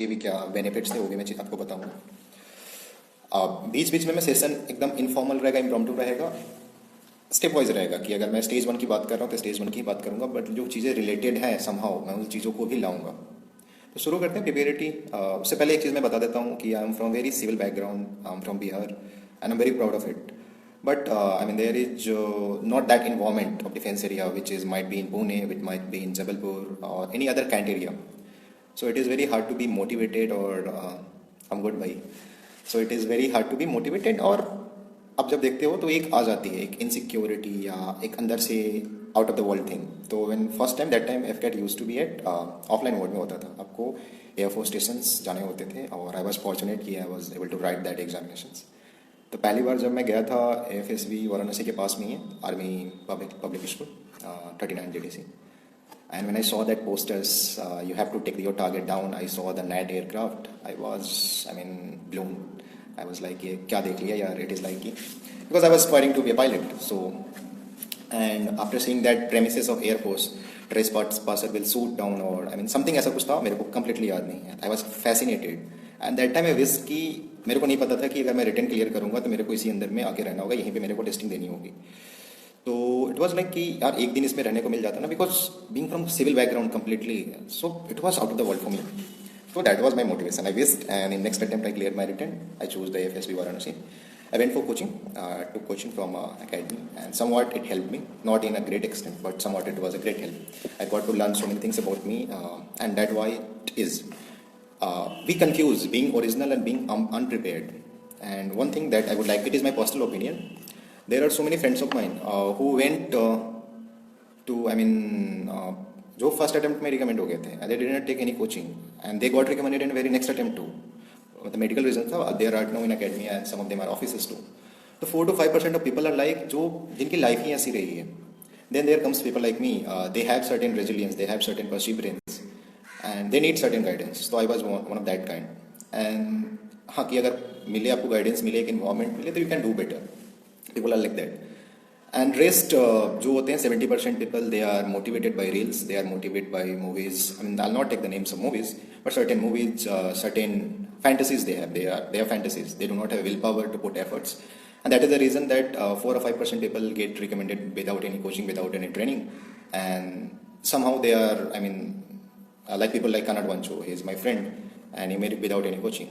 ये भी क्या बेनिफिट्स थे वो भी मैं आपको बताऊंगा। बीच बीच में मैं सेशन एकदम इनफॉर्मल रहेगा, इम्प्रॉम्प्टू रहेगा, स्टेप वाइज रहेगा कि अगर मैं स्टेज 1 की बात कर रहा हूँ तो स्टेज 1 की बात करूंगा, बट जो चीज़ें रिलेटेड हैं समहाउ मैं उन चीज़ों को भी लाऊंगा। तो शुरू करते हैं प्रिपेरिटी। उससे पहले एक चीज़ मैं बता देता हूँ कि I am from very civil background, I am from Bihar and I am very proud of it. But I mean, there is not that environment of defense area which is might be in Pune, which might be in Jabalpur or any other Kant area. So it is very hard to be motivated or I'm good भाई. So it is very hard to be motivated और अब जब देखते हो तो एक आ जाती है एक इनसिक्योरिटी या एक अंदर से out of the world thing. तो when first time that time AFCAT used to be at offline mode में होता था, आपको एयरफोर्स स्टेशंस जाने होते थे और आई वाज फॉर्चुनेट कि I was able to write that examinations. तो पहली बार जब मैं गया था AFSB वाराणसी के पास में ही है, army public school 39 JDC, and when I saw that posters, you have to take your target down, I saw the NAD aircraft, I mean blown. I was like ये क्या देख लिया यार, it is like because I was aspiring to be a pilot. So and after seeing that premises of Air Force, passer will shoot down or I mean something ऐसा कुछ था, मेरे को completely याद नहीं है। I was fascinated and that time I wish कि मेरे को नहीं पता था कि अगर मैं रिटर्न क्लियर करूंगा तो मेरे को इसी अंदर में आके रहना होगा, यहीं पे मेरे को टेस्टिंग देनी होगी। तो इट वाज लाइक कि यार एक दिन इसमें रहने को मिल जाता ना, because being from civil background completely, so it was out of the world for me. So that was my motivation. I wished, and in next attempt I cleared my written. I chose the AFSB Varanasi. I went for coaching, took coaching from academy, and somewhat it helped me. Not in a great extent, but somewhat it was a great help. I got to learn so many things about me, and that why it is. We confuse being original and being unprepared. And one thing that I would like, it is my personal opinion. There are so many friends of mine who went to, I mean. जो first attempt में recommend हो गए थे, they did not take any coaching and they got recommended in very next attempt too. The medical reason था, they are right now in academy and some of them are officers too. तो 4 to 5% of people are like जो जिनकी life ही ऐसी रही है। Then there comes people like me, they have certain resilience, they have certain perseverance and they need certain guidance. तो I was one of that kind. And हाँ कि अगर मिले आपको गाइडेंस मिले, एक इन्वायरमेंट मिले, तो you can do better. People are like that. And rest जो होते हैं 70% people, they are motivated by reels, they are motivated by movies. I mean I not take the names of movies, but certain movies, certain fantasies they have, they are fantasies, they do not have willpower to put efforts, and that is the reason that 4 or 5% people get recommended without any coaching, without any training, and somehow they are, I mean, like people like Kanad Vancho, he is my friend and he made it without any coaching.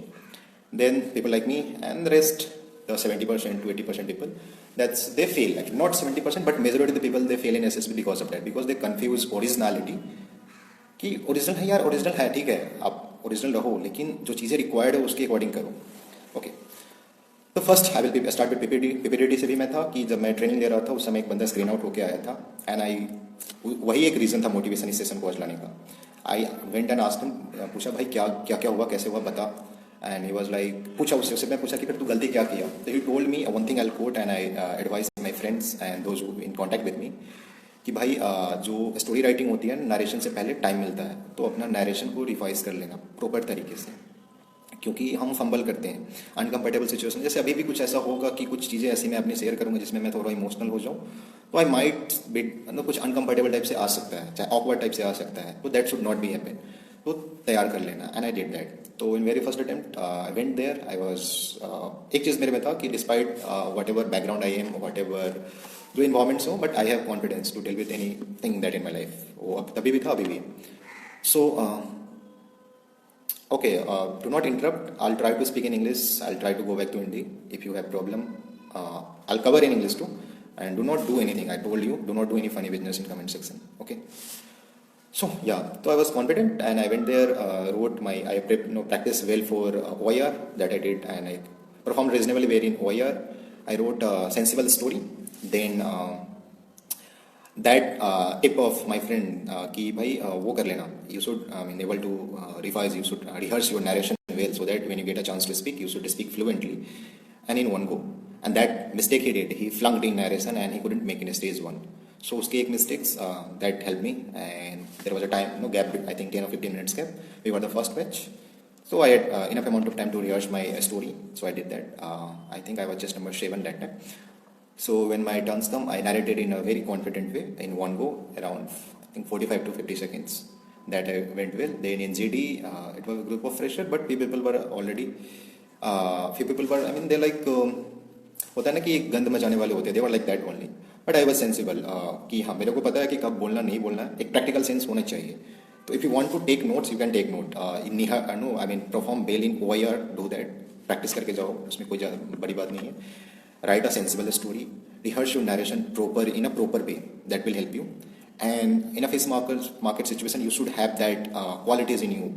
Then people like me and the rest, the 70% to 80% people, that's they fail, like not 70% but majority of the people, they fail in SSB because of that, because they confuse originality कि original है यार, original है ठीक है, आप original रहो, लेकिन जो चीज़ें रिक्वायर्ड है उसके अकॉर्डिंग करो। ओके, तो first I will start with PPT से भी मैं था कि जब मैं ट्रेनिंग ले रहा था उस समय एक बंदा स्क्रीन आउट होकर आया था एंड आई, वही एक रीज़न था मोटिवेशन इस सेशन को आज लाने का। I went and asked him, पूछा भाई क्या क्या क्या हुआ, कैसे हुआ बता। एंड ही वाज लाइक, पूछा उससे मैं पूछा कि फिर तू गलती क्या किया। तो he told me one thing, I will quote and I advise my friends and those who in contact with me कि भाई जो स्टोरी राइटिंग होती है, नरेशन से पहले टाइम मिलता है तो अपना नरेशन को रिवाइज कर लेना प्रॉपर तरीके से, क्योंकि हम फंबल करते हैं अनकंफर्टेबल सिचुएशन। जैसे अभी भी कुछ ऐसा होगा कि कुछ चीज़ें ऐसी मैं अपनी शेयर करूंगा जिसमें मैं थोड़ा इमोशनल हो जाऊँ, तो आई माइट बी कुछ अनकंफर्टेबल टाइप से आ सकता है, चाहे ऑकवर्ड टाइप से आ सकता है, तो that should not be happen. तो तैयार कर लेना, एंड आई डिड दैट। तो in very first attempt I went there, I was, एक चीज़ मेरे में था कि despite whatever background I am, whatever जो इन्वायरमेंट्स हो, but I have confidence to deal with anything that in my life. वो अब तभी भी था, अभी भी। सो okay, do not interrupt. I'll try to speak in English. I'll try to go back to Hindi. If you have problem, I'll cover in English too. And do not do anything. I told you, do not do any funny business in comment section. Okay. So yeah, so I was confident and I went there, wrote my, I practiced well for OIR that I did, and I performed reasonably well in OIR. I wrote a sensible story. Then that tip of my friend कि भाई वो कर लेना, you should able to revise, you should rehearse your narration well so that when you get a chance to speak, you should speak fluently and in one go. And that mistake he did, he flunked in narration and he couldn't make in stage 1. So उसके एक mistakes that helped me, and there was a time gap, I think 10 or 15 minutes gap. We were the first batch, so I had enough amount of time to rehearse my story, so I did that. I think I was just number 7 that time. So when my turns come, I narrated in a very confident way in one go, around I think 45 to 50 seconds. that went well. Then in GD, it was a group of fresher, but few people were already, few people were, I mean, they like, होता है ना कि एक गंद मचाने वाले होते हैं, they were like that only. But I was sensible कि हाँ मेरे को पता है कि कब बोलना नहीं बोलना है, एक प्रैक्टिकल सेंस होना चाहिए. तो if you want to take notes you can take note. No I mean perform well in OIR, do that, practice करके जाओ, उसमें कोई बड़ी बात नहीं है. Write a sensible story, rehearse your narration proper in a proper way, that will help you. And in a face market situation, you should have that qualities in you.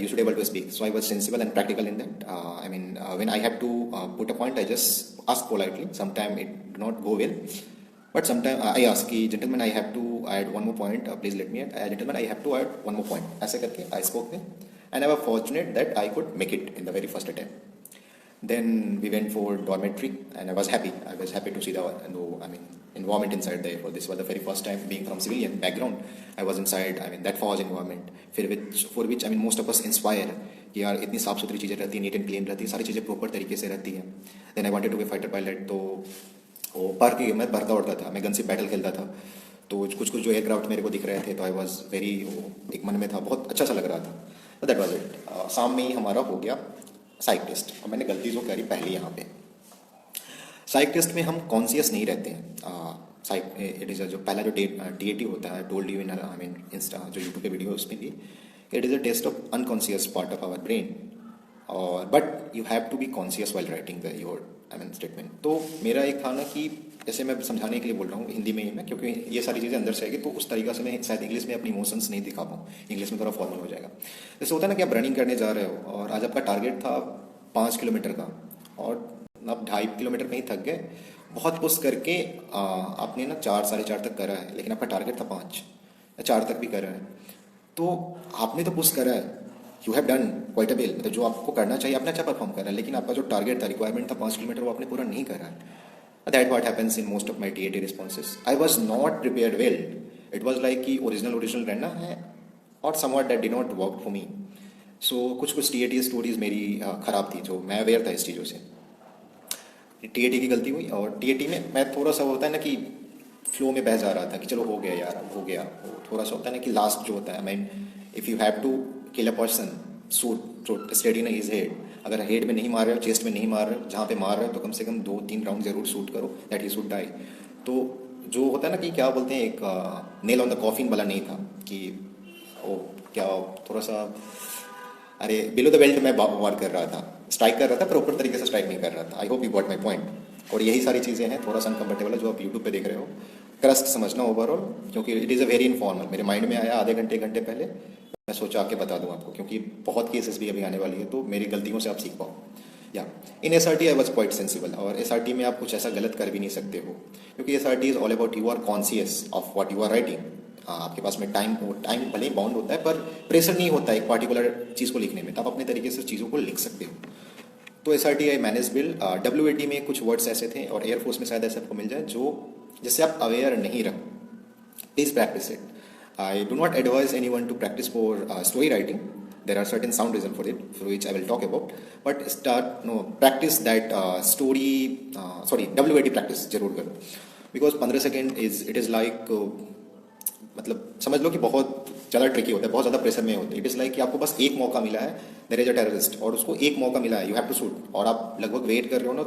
You should be able to speak. So I was sensible and practical in that. When I have to put a point, I just ask politely. Sometimes it do not go well, but sometimes I ask, gentlemen, I have to add one more point. Please let me add. Gentlemen, I have to add one more point. ऐसे करके I spoke there, and I was fortunate that I could make it in the very first attempt. Then we went for dormitory, and I was happy. I was happy to see the environment inside there. For this was the very first time being from civilian background. I was inside. that forge environment, for which most of us inspire. कि यार इतनी साफ सुथरी चीज़ें रहती हैं, neat and clean रहती है, सारी चीज़ें प्रॉपर तरीके से रहती हैं. Then I wanted to be fighter pilot. तो वो पार की मैं भरता उड़ता था, मैं गन से बैटल खेलता था. तो कुछ जो एयरक्राफ्ट मेरे को दिख रहे थे, तो आई वॉज वेरी, एक मन में था, बहुत अच्छा सा लग रहा था. तो दैट वॉज इट. शाम में ही हमारा हो गया साइक टेस्ट. और मैंने गलती जो करी पहले यहाँ पे, साइक टेस्ट में हम कॉन्शियस नहीं रहते हैं. साइक इट इज़ जो पहला जो TAT होता है, टोल्ड यू इन इंस्टा, जो यूट्यूब पे वीडियोस में भी, it is a test of unconscious part of our brain. और but you have to be conscious while writing the your statement. तो मेरा एक था ना कि जैसे मैं समझाने के लिए बोल रहा हूँ हिंदी में ही मैं, क्योंकि ये सारी चीज़ें अंदर से आएगी, तो उस तरीक़ा से मैं शायद इंग्लिश में अपनी इमोशंस नहीं दिखा पाऊँ. इंग्लिश में थोड़ा फॉर्मल हो जाएगा. जैसे होता है ना कि आप रनिंग करने जा रहे हो और आज आपका टारगेट था 5 किलोमीटर का, और आप 2.5 किलोमीटर में ही थक गए. बहुत पुश करके आपने ना 4 साढ़े 4 तक करा है, लेकिन आपका टारगेट था 5 या 4 तक भी करा है. तो आपने तो पुश करा है, you have done quite a well, मतलब जो आपको करना चाहिए आपने अच्छा परफॉर्म करा है, लेकिन आपका जो टारगेट था, रिक्वायरमेंट था 5 किलोमीटर, वो आपने पूरा नहीं करा है. That what happens in most of my TAT responses. I was not prepared well. It was like कि ओरिजिनल रहना है, और somewhat that did not work for me. So कुछ TAT स्टोरीज मेरी ख़राब थी, जो मैं अवेयर था इस चीज़ों से. TAT की गलती हुई, और TAT में मैं थोड़ा सा होता है ना कि फ्लो में बह जा रहा था कि चलो हो गया यार, अब हो गया. थोड़ा सा होता है ना कि लास्ट जो होता है, if you have to kill a person, shoot steady in his head. अगर हेड में नहीं मार रहे हो, चेस्ट में नहीं मार रहे हो, जहाँ पे मार रहे हो तो कम से कम 2-3 राउंड जरूर शूट करो, दैट ही शुड डाई. तो जो होता है ना कि क्या बोलते हैं, एक नेल ऑन द कॉफिन वाला नहीं था कि ओ क्या थोड़ा सा, अरे बिलो द बेल्ट में वार कर रहा था, स्ट्राइक कर रहा था, प्रॉपर तरीके से स्ट्राइक नहीं कर रहा था. I hope you got my point. और यही सारी चीज़ें हैं, थोड़ा सा अनकम्फर्टेबल है जो आप यूट्यूब पे देख रहे हो. क्रस्ट समझना ओवरऑल, क्योंकि it is a very informal. मेरे माइंड में आया आधे घंटे पहले, मैं सोचा आके बता दूं आपको, क्योंकि बहुत केसेस भी अभी आने वाली है, तो मेरी गलतियों से आप सीख पाओ. या इन SRT I was quite sensible. और SRT में आप कुछ ऐसा गलत कर भी नहीं सकते हो, क्योंकि SRT is all about you are conscious of what you are writing. आपके पास में टाइम भले ही बाउंड होता है, पर प्रेशर नहीं होता है एक पार्टिकुलर चीज़ को लिखने में, तो आप अपने तरीके से चीज़ों को लिख सकते हो. तो SRT I manage bill. WAT में कुछ वर्ड्स ऐसे थे, और एयरफोर्स में शायद ऐसे आपको मिल जाए, जो जिससे आप अवेयर नहीं रहो. Please practice it. I do not advise anyone to practice for story writing. There are certain sound reasons for it, for which I will talk about. But practice that WAT practice जरूर करो. Because 15 second it is like मतलब समझ लो कि बहुत ज़्यादा tricky होता है, बहुत ज़्यादा प्रेशर में होता है. इट इज़ लाइक कि आपको बस एक मौका मिला है, देयर इज अ टेररिस्ट, और उसको एक मौका मिला है, यू हैव टू शूट. और आप लगभग वेट कर रहे हो ना,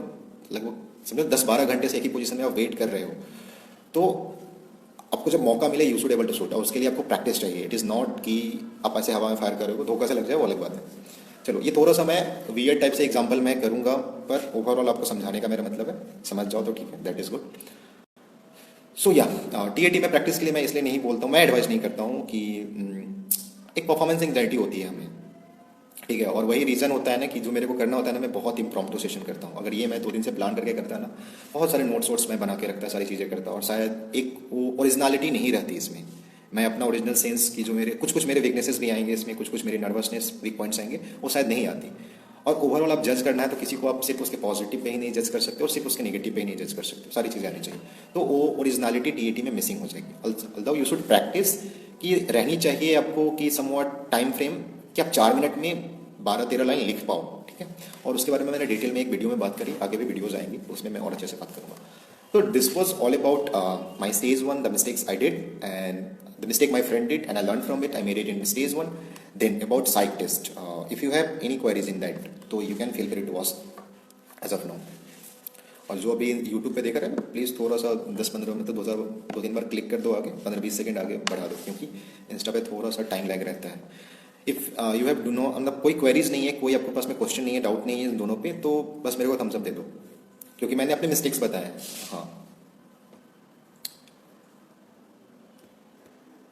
लगभग समझो 10-12 घंटे से एक ही पोजीशन में आप वेट कर रहे हो. तो आपको जब मौका मिले, you should able to shoot. और उसके लिए आपको प्रैक्टिस चाहिए. इट इज़ नॉट कि आप ऐसे हवा में फायर कर रहे हो, धोखा से लग जाए, वो अलग बात है. चलो, ये थोड़ा सा मैं वियर्ड टाइप से एग्जांपल मैं करूंगा, पर ओवरऑल आपको समझाने का मेरा मतलब है, समझ जाओ तो ठीक है, दैट इज़ गुड. सो या TAT में प्रैक्टिस के लिए मैं इसलिए नहीं बोलता हूँ, मैं एडवाइस नहीं करता हूँ कि एक परफॉर्मेंस एंग्जाइटी होती है हमें, ठीक है. और वही रीज़न होता है ना कि जो मेरे को करना होता है ना, मैं बहुत इम्प्रॉम्प्टू सेशन करता हूँ. अगर ये मैं 2 दिन से प्लान करके करता ना, बहुत सारे नोट्स मैं बना के रखता, सारी चीज़ें करता, और शायद एक वो ओरिजिनलिटी नहीं रहती इसमें. मैं अपना ओरिजिनल सेंस की जो मेरे कुछ मेरे वीकनेसेस भी आएंगे इसमें, कुछ मेरी नर्वसनेस वीक पॉइंट्स आएंगे, वो शायद नहीं आती. और ओवरऑल आप जज करना है तो किसी को आप सिर्फ उसके पॉजिटिव पे ही नहीं जज कर सकते, और सिर्फ उसके नेगेटिव पे ही नहीं जज कर सकते, सारी चीज़ें आनी चाहिए. तो वो ओरिजिनलिटी TAT में मिसिंग हो जाएगी. अल्दो यू शुड प्रैक्टिस कि रहनी चाहिए आपको कि समवॉट टाइम फ्रेम, कि आप 4 मिनट में 12-13 लाइन लिख पाओ, ठीक है. और उसके बारे में मैंने डिटेल में एक वीडियो में बात करी, आगे भी वीडियोज़ आएंगी, उसमें मैं और अच्छे से बात करूँगा. So this was all about my stage one, the mistakes I did, and the mistake my friend did, and I learned from it. I made it in stage one. Then about psych test. If you have any queries in that, तो you can feel free to ask as of now. और जो अभी YouTube पे देख रहे हैं please थोड़ा सा 10-15 मिनट तो 2-3 बार क्लिक कर दो आगे, 15-20 सेकंड आगे बढ़ा दो, क्योंकि इंस्टा पे थोड़ा सा टाइम लैग रहता है. If you have do no, मतलब कोई क्वेरीज नहीं है, कोई आपके पास में क्वेश्चन नहीं है, डाउट नहीं है इन दोनों पे, तो बस मेरे को थम्स अप दे दो, क्योंकि मैंने अपने मिस्टेक्स बताए हैं. हाँ,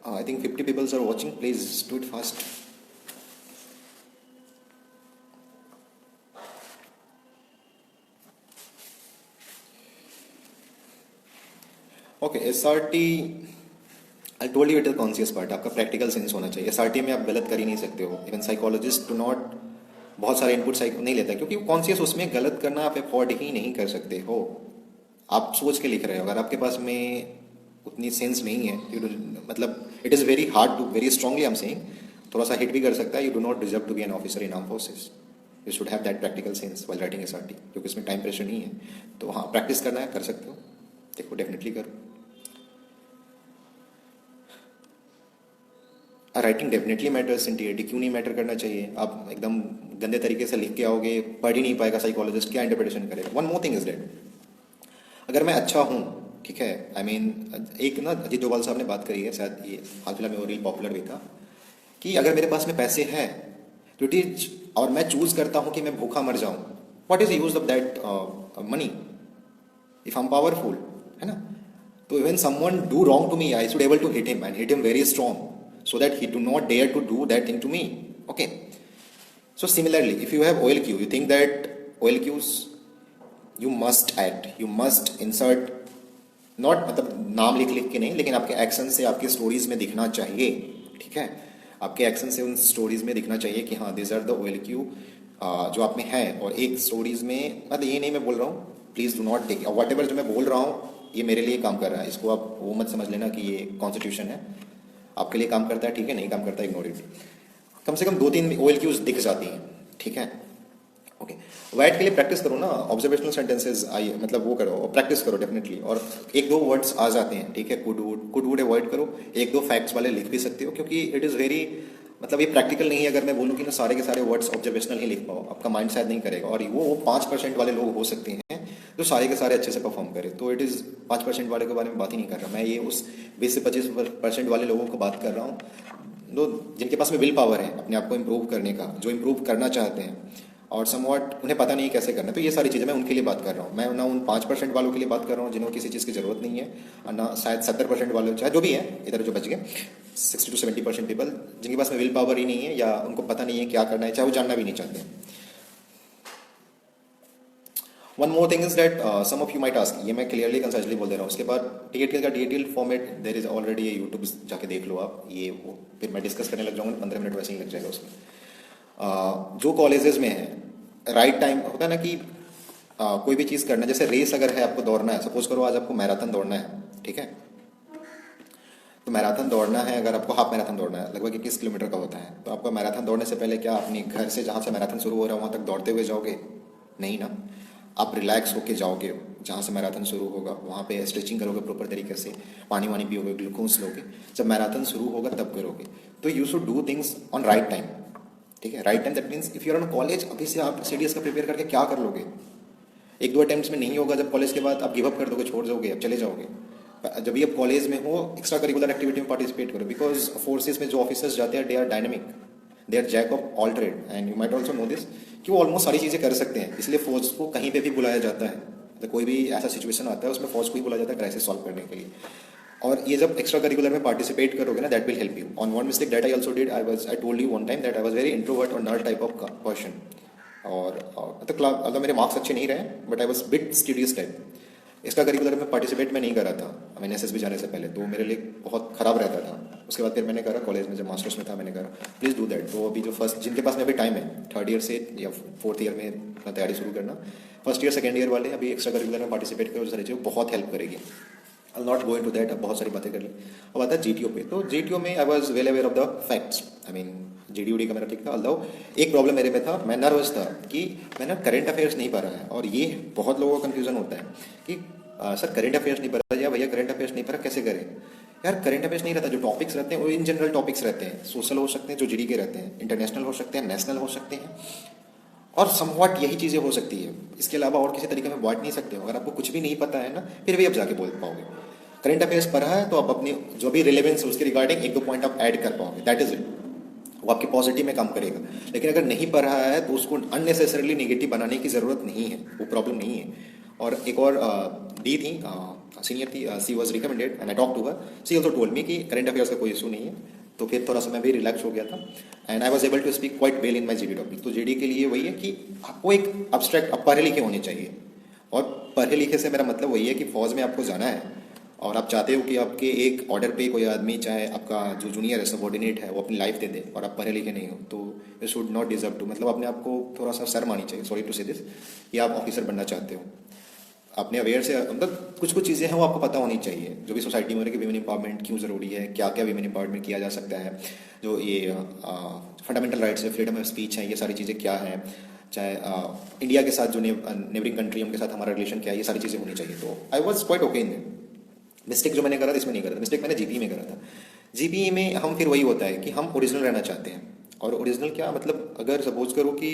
I think 50 peoples are watching, please do it fast. Okay, SRT I told you it is conscious part. आपका प्रैक्टिकल सेंस होना चाहिए. SRT में आप गलत कर ही नहीं सकते हो. इवन साइकोलॉजिस्ट डू नॉट बहुत सारे इनपुट नहीं लेता, क्योंकि कॉन्शियस उसमें गलत करना आप अफोर्ड ही नहीं कर सकते हो. आप सोच के लिख रहे हो. अगर आपके पास में उतनी सेंस नहीं है, मतलब it is very hard to, very strongly I am saying, थोड़ा सा हिट भी कर सकता है. You do not deserve to be an officer in arm forces. You should have that practical sense while writing SRT, क्योंकि इसमें time pressure नहीं है. तो हाँ, प्रैक्टिस करना है, कर सकते हो. देखो, डेफिनेटली करो. Writing definitely matters in TRT. क्यों नहीं मैटर करना चाहिए? आप एकदम गंदे तरीके से लिख के आओगे, पढ़ ही नहीं पाएगा साइकोलॉजिस्ट, क्या इंटरप्रिटेशन करेगा? One more thing is that, अगर मैं अच्छा हूँ, ठीक है, आई मीन एक ना अजीत डोभाल साहब ने बात करी है, शायद ये हाल फिलहाल में वो रील पॉपुलर भी था, कि अगर मेरे पास में पैसे हैं तो इट इज, और मैं चूज करता हूँ कि मैं भूखा मर जाऊँ, what is use of that money if I am powerful, है ना? तो even someone do wrong to me, I should able to hit him and hit him very strong, so that he do not dare to do that thing to me. Okay, so similarly, if you have OLQ, you think that OLQs you must add, you must insert, not मतलब नाम लिख लिख के नहीं, लेकिन आपके action से आपके स्टोरीज में दिखना चाहिए. ठीक है, आपके एक्शन से उन स्टोरीज में दिखना चाहिए कि हाँ, दिस आर द OLQ जो आप में है. और एक स्टोरीज में, मतलब ये नहीं मैं बोल रहा हूँ, please do not take whatever जो मैं बोल रहा हूँ ये मेरे लिए काम कर रहा है, इसको आप वो मत समझ लेना कि ये कॉन्स्टिट्यूशन है, आपके लिए काम करता है, ठीक है, नहीं काम करता, इग्नोर इट. कम से कम 2-3 OLQs दिख जाती हैं, ठीक है. ओके, वाइट के लिए प्रैक्टिस करो ना, ऑब्जर्वेशनल सेंटेंसेस आई, मतलब वो करो, प्रैक्टिस करो डेफिनेटली. और 1-2 वर्ड्स आ जाते हैं, ठीक है, कुड वुड अवॉइड करो. 1-2 फैक्ट्स वाले लिख भी सकते हो, क्योंकि इट इज़ वेरी, मतलब ये प्रैक्टिकल नहीं है. अगर मैं बोलूँ कि ना सारे के सारे वर्ड्स ऑब्जर्वेशनल ही लिख पाओ, आपका माइंड शायद नहीं करेगा. और वो 5% वाले लोग हो सकते हैं जो सारे के सारे अच्छे से परफॉर्म करें. तो इट इज़ 5% वाले के बारे में बात ही नहीं कर रहा मैं, ये उस 20 से 25% वाले लोगों को बात कर रहा हूँ, जो जिनके पास में विल पावर है अपने आप को इम्प्रूव करने का, जो इम्प्रूव करना चाहते हैं और समवॉट उन्हें पता नहीं कैसे करना. तो ये सारी चीज़ें मैं उनके लिए बात कर रहा हूँ. मैं ना उन 5% वालों के लिए बात कर रहा हूँ जिन्होंने किसी चीज़ की ज़रूरत नहीं है, और ना शायद 70% वालों, चाहे जो भी है इधर जो बच गए 60 to 70% पीपल जिनके पास में विल पावर ही नहीं है, या उनको पता नहीं है क्या करना है, चाहे वो जानना भी नहीं चाहते. One more thing is that some of you might ask, ये मैं क्लियरली कंसाइजली बोल दे रहा हूँ. उसके बाद TTL का DTL format there is already ये यूट्यूब जाके देख लो आप, ये वो फिर मैं डिस्कस करने लग जाऊँगा, 15 मिनट वैसे ही लग जाएगा उसमें. जो कॉलेजेस में है राइट टाइम होता है ना कि कोई भी चीज़ करना, जैसे रेस अगर है, आपको दौड़ना है, सपोज करो आज आपको मैराथन दौड़ना है, ठीक है, तो मैराथन दौड़ना है, अगर आपको हाफ मैराथन दौड़ना है, लगभग 21 किलोमीटर का होता है, तो आपका मैराथन दौड़ने से पहले क्या अपने घर से जहाँ से मैराथन शुरू हो रहा है वहाँ तक दौड़ते हुए जाओगे? नहीं ना, आप रिलैक्स होके जाओगे, जहाँ से मैराथन शुरू होगा वहाँ पे स्ट्रेचिंग करोगे प्रॉपर तरीके से, पानी वानी पियोगे, ग्लूकोज लोगे, जब मैराथन शुरू होगा तब करोगे. तो you should do things on right time, ठीक है. Right time that means if you are on college, अभी से आप CDS का प्रिपेयर करके क्या कर लोगे? 1-2 अटेम्प्ट्स में नहीं होगा, जब कॉलेज के बाद आप गिव अप कर दोगे, छोड़ दोगे, अब चले जाओगे. जब भी आप कॉलेज में हो, एक्स्ट्रा करिकुलर एक्टिविटी में पार्टिसिपेट करो, बिकॉज फोर्सेस में जो ऑफिसर्स जाते हैं they are dynamic, they are jack of all trade, and you might also know this कि वो ऑलमोस्ट सारी चीज़ें कर सकते हैं, इसलिए फोर्स को कहीं पे भी बुलाया जाता है. तो कोई भी ऐसा सिचुएशन आता है उसमें फोर्स को ही बुलाया जाता है क्राइसिस सॉल्व करने के लिए. और ये जब एक्स्ट्रा करिकुलर में पार्टिसिपेट करोगे ना, that will help you. On one mistake that I also did, I told you one time that I was very introvert और नर्ड टाइप ऑफ पर्सन. और तो क्लास मेरे मार्क्स अच्छे नहीं रहे, but I was bit studious type. Extra curricular में participate मैं नहीं कर रहा था, मैंने SSB जाने से पहले, तो मेरे लिए बहुत ख़राब रहता था. उसके बाद फिर मैंने करा कॉलेज में, जब मास्टर्स में था, मैंने करा प्लीज़ डू दैट. तो अभी जो फर्स्ट, जिनके पास में अभी टाइम है 3rd ईयर से या 4th ईयर में अपना तैयारी शुरू करना, 1st ईयर 2nd ईयर वाले अभी एक्स्ट्रा करिकुलर में पार्टिसिपेट करो, सारी चीज़ें बहुत हेल्प करेगी. आई नॉट गो इनटू दैट, अब बहुत सारी बातें कर ली. अब आता है GTO पे. तो GTO में I was well aware of the facts, I mean GD का मेरा ठीक था. अल्लाह, एक प्रॉब्लम मेरे में था, मैं नर्वस था कि मैंने करंट अफेयर्स नहीं पढ़ा है. और ये बहुत लोगों को कन्फ्यूज़न होता है कि सर करंट अफेयर्स नहीं पढ़ा, या भैया करंट अफेयर्स नहीं पढ़ा कैसे करें? यार करंट अफेयर्स नहीं रहता, जो टॉपिक्स रहते हैं वो इन जनरल टॉपिक्स रहते हैं, सोशल हो सकते हैं, जो जीडी के रहते हैं, इंटरनेशनल हो सकते हैं, नेशनल हो सकते हैं, और समवॉट यही चीज़ें हो सकती है। इसके अलावा और किसी तरीके में बांट नहीं सकते हो। अगर आपको कुछ भी नहीं पता है ना, फिर भी आप जाके बोल पाओगे। करंट अफेयर्स पढ़ा है तो आप अपनी जो भी रिलेवेंस है उसके रिगार्डिंग एक दो पॉइंट आप ऐड कर पाओगे, दैट इज इट। वो आपके पॉजिटिव में काम करेगा। लेकिन अगर नहीं पढ़ा है तो उसको अननेसेसरीली नेगेटिव बनाने की ज़रूरत नहीं है, वो प्रॉब्लम नहीं है। और एक और डी थी, सीनियर थी, she was recommended and I talk to her, she also told me कि करंट अफेयर्स का कोई इशू नहीं है। तो फिर थोड़ा सा मैं भी रिलैक्स हो गया था and I was able to speak quite well in my GD topic. तो जीडी के लिए वही है कि आपको एक अब्स्ट्रैक्ट, आप पढ़े लिखे होने चाहिए। और पढ़े लिखे से मेरा मतलब वही है कि फौज में आपको जाना है और आप चाहते हो कि आपके एक ऑर्डर पे कोई आदमी, चाहे आपका जो जूनियर है, सबॉर्डिनेट है, वो अपनी लाइफ दे दे, और आप पढ़े लिखे नहीं हो, तो you should not deserve to, मतलब अपने आप को थोड़ा सा शर्म आनी चाहिए, सॉरी टू से दिस, कि आप ऑफिसर बनना चाहते हो। अपने अवेयर से, मतलब कुछ कुछ चीज़ें हैं वो आपको पता होनी चाहिए, जो भी सोसाइटी में हो रही है कि वीमेन एम्पावरमेंट क्यों ज़रूरी है, क्या क्या वीमेन एम्पावरमेंट किया जा सकता है, जो ये फंडामेंटल राइट्स है, फ्रीडम ऑफ स्पीच है, ये सारी चीज़ें क्या हैं, चाहे इंडिया के साथ जो नेबरिंग कंट्री उनके साथ हमारा रिलेशन क्या है, ये सारी चीज़ें होनी चाहिए। तो I was quite okay in that. Mistake जो मैंने करा था इसमें नहीं करा था, मिस्टेक मैंने जीपीई में करा था। जीपीई में हम फिर वही होता है कि हम ओरिजिनल रहना चाहते हैं। और ओरिजिनल क्या मतलब, अगर सपोज करो कि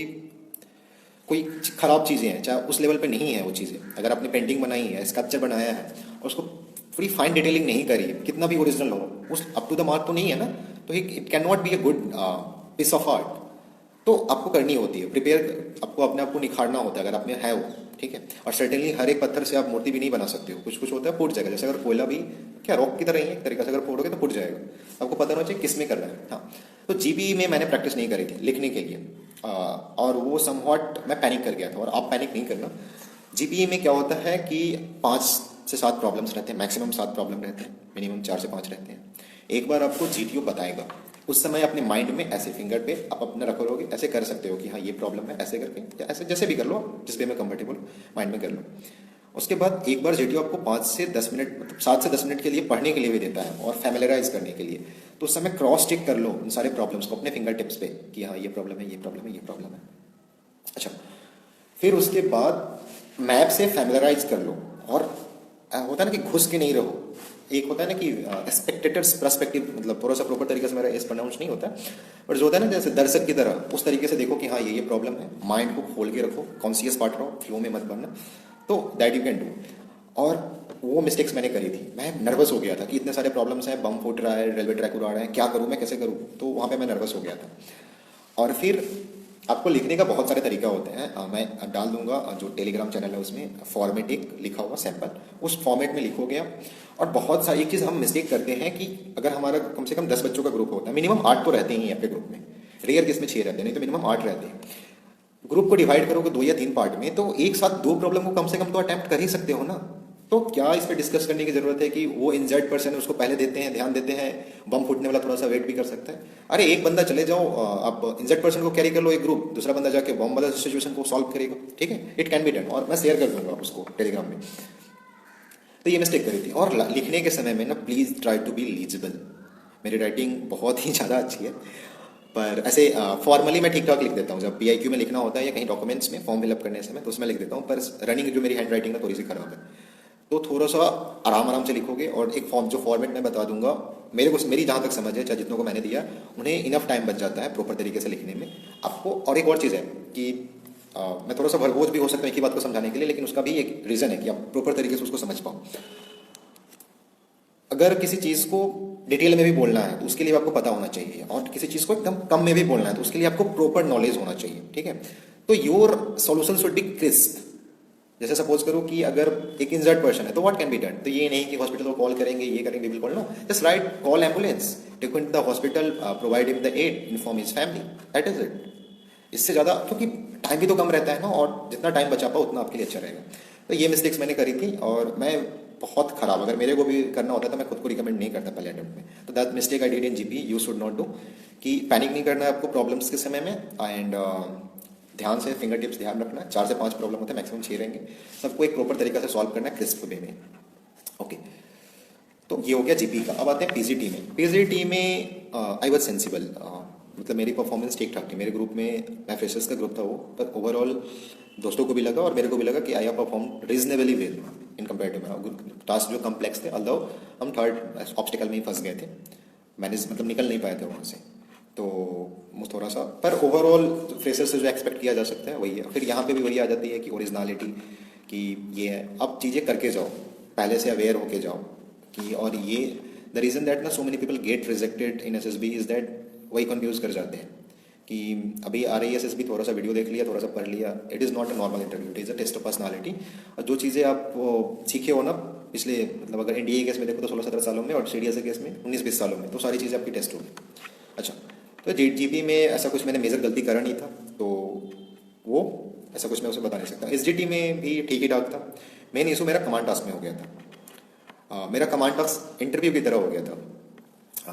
कोई खराब चीज़ें हैं, चाहे उस लेवल पे नहीं है वो चीज़ें, अगर आपने पेंटिंग बनाई है, स्कल्पचर बनाया है और उसको पूरी फाइन डिटेलिंग नहीं करी है, कितना भी ओरिजिनल हो, उस अप टू द मार्क तो नहीं है ना, तो it can not be a good piece of art. तो आपको करनी होती है प्रिपेयर, आपको अपने आप को निखारना होता है अगर आप में है वो, ठीक है। और सर्टेनली हर एक पत्थर से आप मूर्ति भी नहीं बना सकते हो, कुछ कुछ होता है फूट जाएगा, जैसे अगर कोयला भी क्या रॉक की तरह ही है एक तरीके से, अगर फोड़ोगे तो फूट जाएगा। आपको पता होना चाहिए किस में करना है। हाँ, तो जीबीई में मैंने प्रैक्टिस नहीं करी थी लिखने के लिए, और वो समवॉट मैं पैनिक कर गया था। और आप पैनिक नहीं करना। जीपीई में क्या होता है कि 5 से 7 प्रॉब्लम्स रहते हैं, मैक्सिमम 7 प्रॉब्लम रहते हैं, मिनिमम 4 से 5 रहते हैं। एक बार आपको जीटीओ बताएगा, उस समय अपने माइंड में ऐसे फिंगर पे आप अपना रखोगे, ऐसे कर सकते हो कि हाँ ये प्रॉब्लम है, ऐसे करके, या ऐसे जैसे भी कर लो, जिस वे में कंफर्टेबल माइंड में कर लो। उसके बाद एक बार जीटीओ आपको 5 से 10 मिनट, मतलब 7 से 10 मिनट के लिए पढ़ने के लिए भी देता है और फैमिलियराइज करने के लिए। तो उस समय क्रॉस चेक कर लो उन सारे प्रॉब्लम्स को अपने फिंगर टिप्स पे कि हाँ ये प्रॉब्लम है, ये प्रॉब्लम है, ये प्रॉब्लम है। अच्छा, फिर उसके बाद मैप से फैमिलियराइज कर लो। और होता है ना कि घुस के नहीं रहो, एक होता है ना कि स्पेक्टेटर्स पर्सपेक्टिव, मतलब थोड़ा सा प्रॉपर तरीके से मेरा एस प्रोनाउंस नहीं होता, बट जो होता है ना जैसे दर्शक की तरह, उस तरीके से देखो कि हाँ ये प्रॉब्लम है, माइंड को खोल के रखो, कॉन्शियस पार्ट रहो, फ्लो में मत बनना, तो दैट यू कैन डू। और वो मिस्टेक्स मैंने करी थी, मैं नर्वस हो गया था कि इतने सारे प्रॉब्लम्स हैं, बम फूट रहा है, रेलवे ट्रैक उड़ा रहा है, क्या करूँ मैं, कैसे करूँ, तो वहाँ पे मैं नर्वस हो गया था। और फिर आपको लिखने का बहुत सारे तरीका होते हैं, मैं डाल दूंगा जो टेलीग्राम चैनल है उसमें, फॉर्मेट एक लिखा हुआ सैंपल, उस फॉर्मेट में लिखोगे आप। और बहुत सारी एक चीज़ हम मिस्टेक करते हैं कि अगर हमारा कम से कम 10 बच्चों का ग्रुप होता है, मिनिमम 8 तो रहते ही हैं आपके ग्रुप में, रेयर केस में 6 रहते हैं, नहीं तो मिनिमम 8 रहते हैं। ग्रुप को डिवाइड करोगे 2 या 3 पार्ट में, तो एक साथ 2 प्रॉब्लम को कम से कम तो अटेम्प्ट कर ही सकते हो ना। तो क्या इस पर डिस्कस करने की जरूरत है कि वो इंजर्ड पर्सन है उसको पहले देते हैं, ध्यान देते हैं, बम फूटने वाला थोड़ा सा वेट भी कर सकता है। अरे एक बंदा चले जाओ, आप इंजर्ड पर्सन को कैरी कर लो एक ग्रुप, दूसरा बंदा जाके बम वाला सिचुएशन को सॉल्व करेगा, ठीक है, इट कैन बी डन। और मैं शेयर कर दूंगा उसको टेलीग्राम में। तो ये मिस्टेक करी थी। और लिखने के समय में ना प्लीज़ ट्राई टू बी लीजिबल। मेरी राइटिंग बहुत ही ज़्यादा अच्छी है, पर ऐसे फॉर्मली मैं ठीक ठाक लिख देता हूँ। जब पीआईक्यू में लिखना होता है या कहीं डॉक्यूमेंट्स में फॉर्म फिलअप करने समय, तो उसमें लिख देता हूँ, पर रनिंग जो मेरी हैंड राइटिंग है थोड़ी सी खराब है, तो थोड़ा सा आराम आराम से लिखोगे। और एक फॉर्म, जो फॉर्मेट मैं बता दूंगा, मेरी जहाँ तक समझ है, चाहे जितनों को मैंने दिया, उन्हें इनफ टाइम बच जाता है प्रॉपर तरीके से लिखने में आपको। और एक और चीज़ है कि मैं थोड़ा सा भरबोझ भी हो सकता हूँ एक ही बात को समझाने के लिए, लेकिन उसका भी एक रीज़न है कि आप प्रॉपर तरीके से उसको समझ पाओ। अगर किसी चीज़ को डिटेल में भी बोलना है तो उसके लिए आपको पता होना चाहिए, और किसी चीज़ को एकदम कम में भी बोलना है तो उसके लिए आपको प्रॉपर नॉलेज होना चाहिए, ठीक है। तो your solution should be crisp. जैसे सपोज करो कि अगर एक इंजर्ड पर्सन है तो व्हाट कैन बी डन, तो ये नहीं कि हॉस्पिटल को कॉल करेंगे, ये करेंगे, बिल्कुल no, just right call ambulance, take him to the hospital, provide him the aid, inform his family, that is it. इससे ज़्यादा, क्योंकि टाइम भी तो कम रहता है ना, और जितना टाइम बचा पाओ उतना आपके लिए अच्छा रहेगा। तो ये मिस्टेक्स मैंने करी थी, और मैं बहुत खराब, अगर मेरे को भी करना होता तो मैं खुद को रिकमेंड नहीं करता पहले अटेम्प्ट में। तो that mistake I did in GP, you should not do, कि पैनिक नहीं करना है आपको प्रॉब्लम्स के समय में, एंड ध्यान से फिंगर टिप्स ध्यान रखना। 4 से 5 प्रॉब्लम होते हैं, मैक्सिमम 6 रहेंगे, सबको एक प्रॉपर तरीका से सॉल्व करना है क्रिस्प वे में। ओके, तो ये हो गया जीपी का। अब आते हैं पीजीटी में। पीजीटी में आई वॉज सेंसिबल, मतलब मेरी परफॉर्मेंस ठीक ठाक थी। मेरे ग्रुप में, मैं फ्रेशर्स का ग्रुप था वो, पर ओवरऑल दोस्तों को भी लगा और मेरे को भी लगा कि I have perform reasonably well. In compare to task जो कम्प्लेक्स थे, अल्दो हम थर्ड ऑब्स्टिकल में ही फंस गए थे, मैनेज मतलब निकल नहीं पाए थे वहाँ से। तो वो थोड़ा सा, पर ओवरऑल फ्रेशर से जो एक्सपेक्ट किया जा सकता है वही है। फिर यहाँ पे भी वही आ जाती है कि ओरिजिनलिटी, कि ये है, अब चीज़ें करके जाओ, पहले से अवेयर होके जाओ कि, और ये द रीज़न दैट ना so many people get rejected in SSB is that, वही कंफ्यूज कर जाते हैं कि अभी आ रही है एसएसबी, थोड़ा सा वीडियो देख लिया, थोड़ा सा पढ़ लिया, it is not a normal interview, it is a test of personality. और जो चीज़ें आप सीखे हो ना पिछले, मतलब अगर एनडीए केस में देखो तो 16-17 सालों में, और सीडीएस केस में 19-20 सालों में, तो सारी चीज़ें आपकी टेस्ट होगी। अच्छा, तो जीपी में ऐसा कुछ मैंने मेजर गलती करा नहीं था, तो वो ऐसा कुछ मैं उसे बता नहीं सकता। एसजीटी में भी ठीक ही ठाक था। मेन इशू मेरा कमांड टास्क में हो गया था। मेरा कमांड टास्क इंटरव्यू की तरह हो गया था।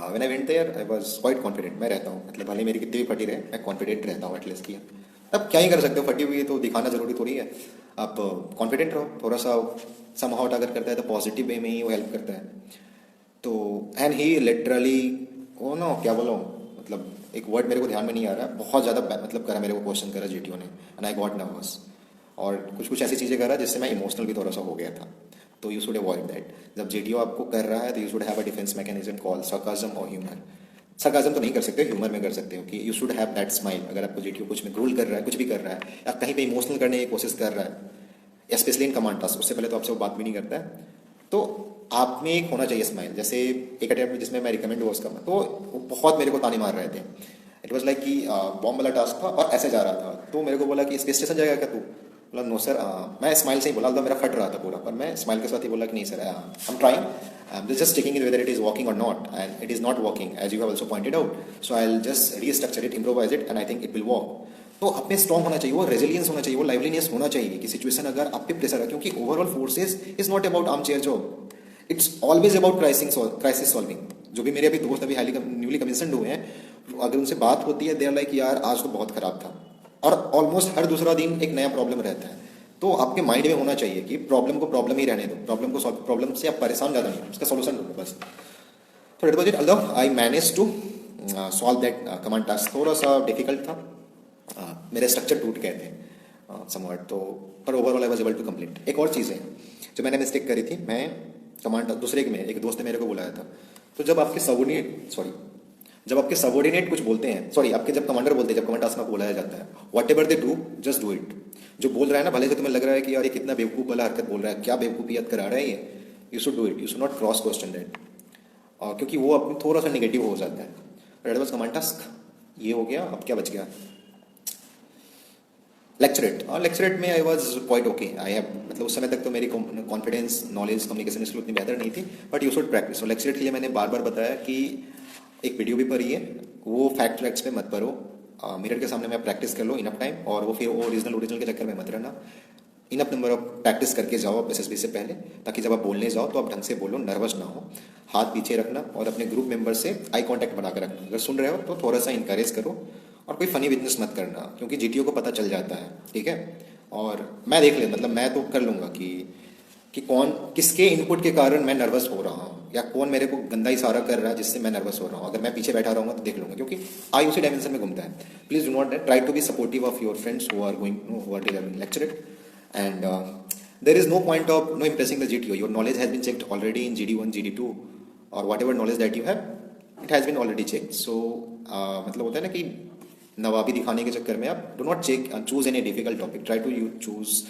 When I went there I was quite confident, मैं रहता हूँ, मतलब भले मेरी कितनी भी फटी रहे, मैं कॉन्फिडेंट रहता हूँ एटलीस्ट किया। अब क्या ही कर सकते हो, फटी हुई है तो दिखाना जरूरी थोड़ी है। आप कॉन्फिडेंट रहो, थोड़ा सा समहाउ अगर करता है तो पॉजिटिव वे में ही वो हेल्प करता है। तो एंड ही लिटरली, वो ना क्या बोलो, मतलब एक वर्ड मेरे को ध्यान में नहीं आ रहा, बहुत ज़्यादा मतलब करा मेरे को, क्वेश्चन करा जीटीओ ने, एंड आई गॉट नर्वस, और कुछ कुछ ऐसी चीज़ें करा जिससे मैं इमोशनल भी थोड़ा सा हो गया था। तो यू शुड अवॉइड दैट। जब जीटीओ आपको कर रहा है तो you should have a defence mechanism call sarcasm और ह्यूमर। sarcasm तो नहीं कर सकते, ह्यूमर में कर सकते हो कि you should have that smile. अगर आपको जीटीओ कुछ में ग्रोल कर रहा है, कुछ भी कर रहा है, या कहीं पे इमोशनल करने की कोशिश कर रहा है, स्पेशली इन कमांड टास्क, उससे पहले तो आपसे वो बात भी नहीं करता है, तो आप में एक होना चाहिए स्माइल। जैसे एक अटेम्प्ट जिसमें मैं रिकमेंड हुआ उसका, तो वो बहुत मेरे को ताने मार रहे थे। इट वॉज लाइक कि बॉम्ब वाला टास्क था और ऐसे जा रहा था, तो मेरे को बोला कि स्पेस स्टेशन जाएगा क्या तू? बोला नो सर। मैं स्माइल से ही बोला था, मेरा फट रहा था पूरा, पर मैं स्माइल के साथ ही बोला कि नहीं sir, I am trying, I am just checking it whether it is working और not, and it is not working as you have also pointed out, so I will just restructure it, improvise it, and I think it will work. तो आप में strong होना चाहिए, वो resilience होना चाहिए, वो लाइवलीनेस होना चाहिए कि सिचुएशन अगर आप पे प्रेशर है, क्योंकि overall forces is not about arm chair job, it's always about crisis solving. जो भी मेरे अभी दोस्त अभी हाईली न्यूली कमीशनड हुए हैं, अगर उनसे बात होती है, दे आर लाइक यार आज तो बहुत खराब था, और ऑलमोस्ट हर दूसरा दिन एक नया प्रॉब्लम रहता है। तो आपके माइंड में होना चाहिए कि प्रॉब्लम को प्रॉब्लम ही रहने दो, प्रॉब्लम को सॉल्व, प्रॉब्लम से आप परेशान ज़्यादा नहीं, उसका सोल्यूशन ढूंढो बस। तो it was it, although I manage to solve that command task. थोड़ा सा डिफिकल्ट था, मेरे स्ट्रक्चर टूट गए थे समवट, तो पर overall I was able to complete. एक और चीज़ है जो मैंने मिस्टेक करी थी, मैं कमांड दूसरे के में एक दोस्त ने मेरे को बुलाया था, तो जब आपके सबऑर्डिनेट कुछ बोलते हैं, सॉरी आपके जब कमांडर बोलते हैं, जब कमांड टास्क में बुलाया जाता है, what ever they do just do it. जो बोल रहा है ना, भले से तुम्हें लग रहा है कि यार ये कितना बेवकूफ़ वाला हरकत बोल रहा है, क्या बेवकूफ़ियत करा रहा है ये, you should do it, you should not cross question that, और क्योंकि वो अपनी थोड़ा सा नेगेटिव हो जाता है। दैट वाज कमांड टास्क, ये हो गया। अब क्या बच गया? लेक्चरेट। और लेक्चरेट में I was quite okay, I have, मतलब उस समय तक तो मेरी कॉन्फिडेंस, नॉलेज, कम्युनिकेशन स्किल उतनी बेहतर नहीं थी, बट यू शुड प्रैक्टिस। और लेक्चरेट के लिए मैंने बार बार बताया कि एक वीडियो भी पढ़ी है, वो फैक्ट्स पे मत पढ़ो, मिरर के सामने में प्रैक्टिस कर लो इनफ टाइम, और वो फिर वो ओरिजिनल के चक्कर में मत रहना। इनफ नंबर ऑफ प्रैक्टिस करके जाओ आप एसएसबी से पहले, ताकि जब आप बोलने जाओ तो आप ढंग से बोलो, नर्वस ना हो, हाथ पीछे रखना, और अपने ग्रुप मेंबर से आई कांटेक्ट बनाकर रखना। अगर सुन रहे हो तो थोड़ा सा इंकरेज करो, और कोई फनी बिजनेस मत करना, क्योंकि जीटीओ को पता चल जाता है, ठीक है। और मैं देख ले, मतलब मैं तो कर लूँगा कि कौन किसके इनपुट के कारण मैं नर्वस हो रहा हूँ, या कौन मेरे को गंदा इशारा कर रहा है जिससे मैं नर्वस हो रहा हूँ। अगर मैं पीछे बैठा रहूँगा तो देख लूँगा, क्योंकि आई उसी डायमेंशन में घूमता है। Please do not try to be supportive of your friends who are going who are lecturette, and there is no point of no impressing the GTO. Your knowledge has been checked already in GD1, GD2, or whatever knowledge that you have, it has been already checked. So मतलब होता है ना कि नवाबी दिखाने के चक्कर में आप do not choose any difficult topic, try to you choose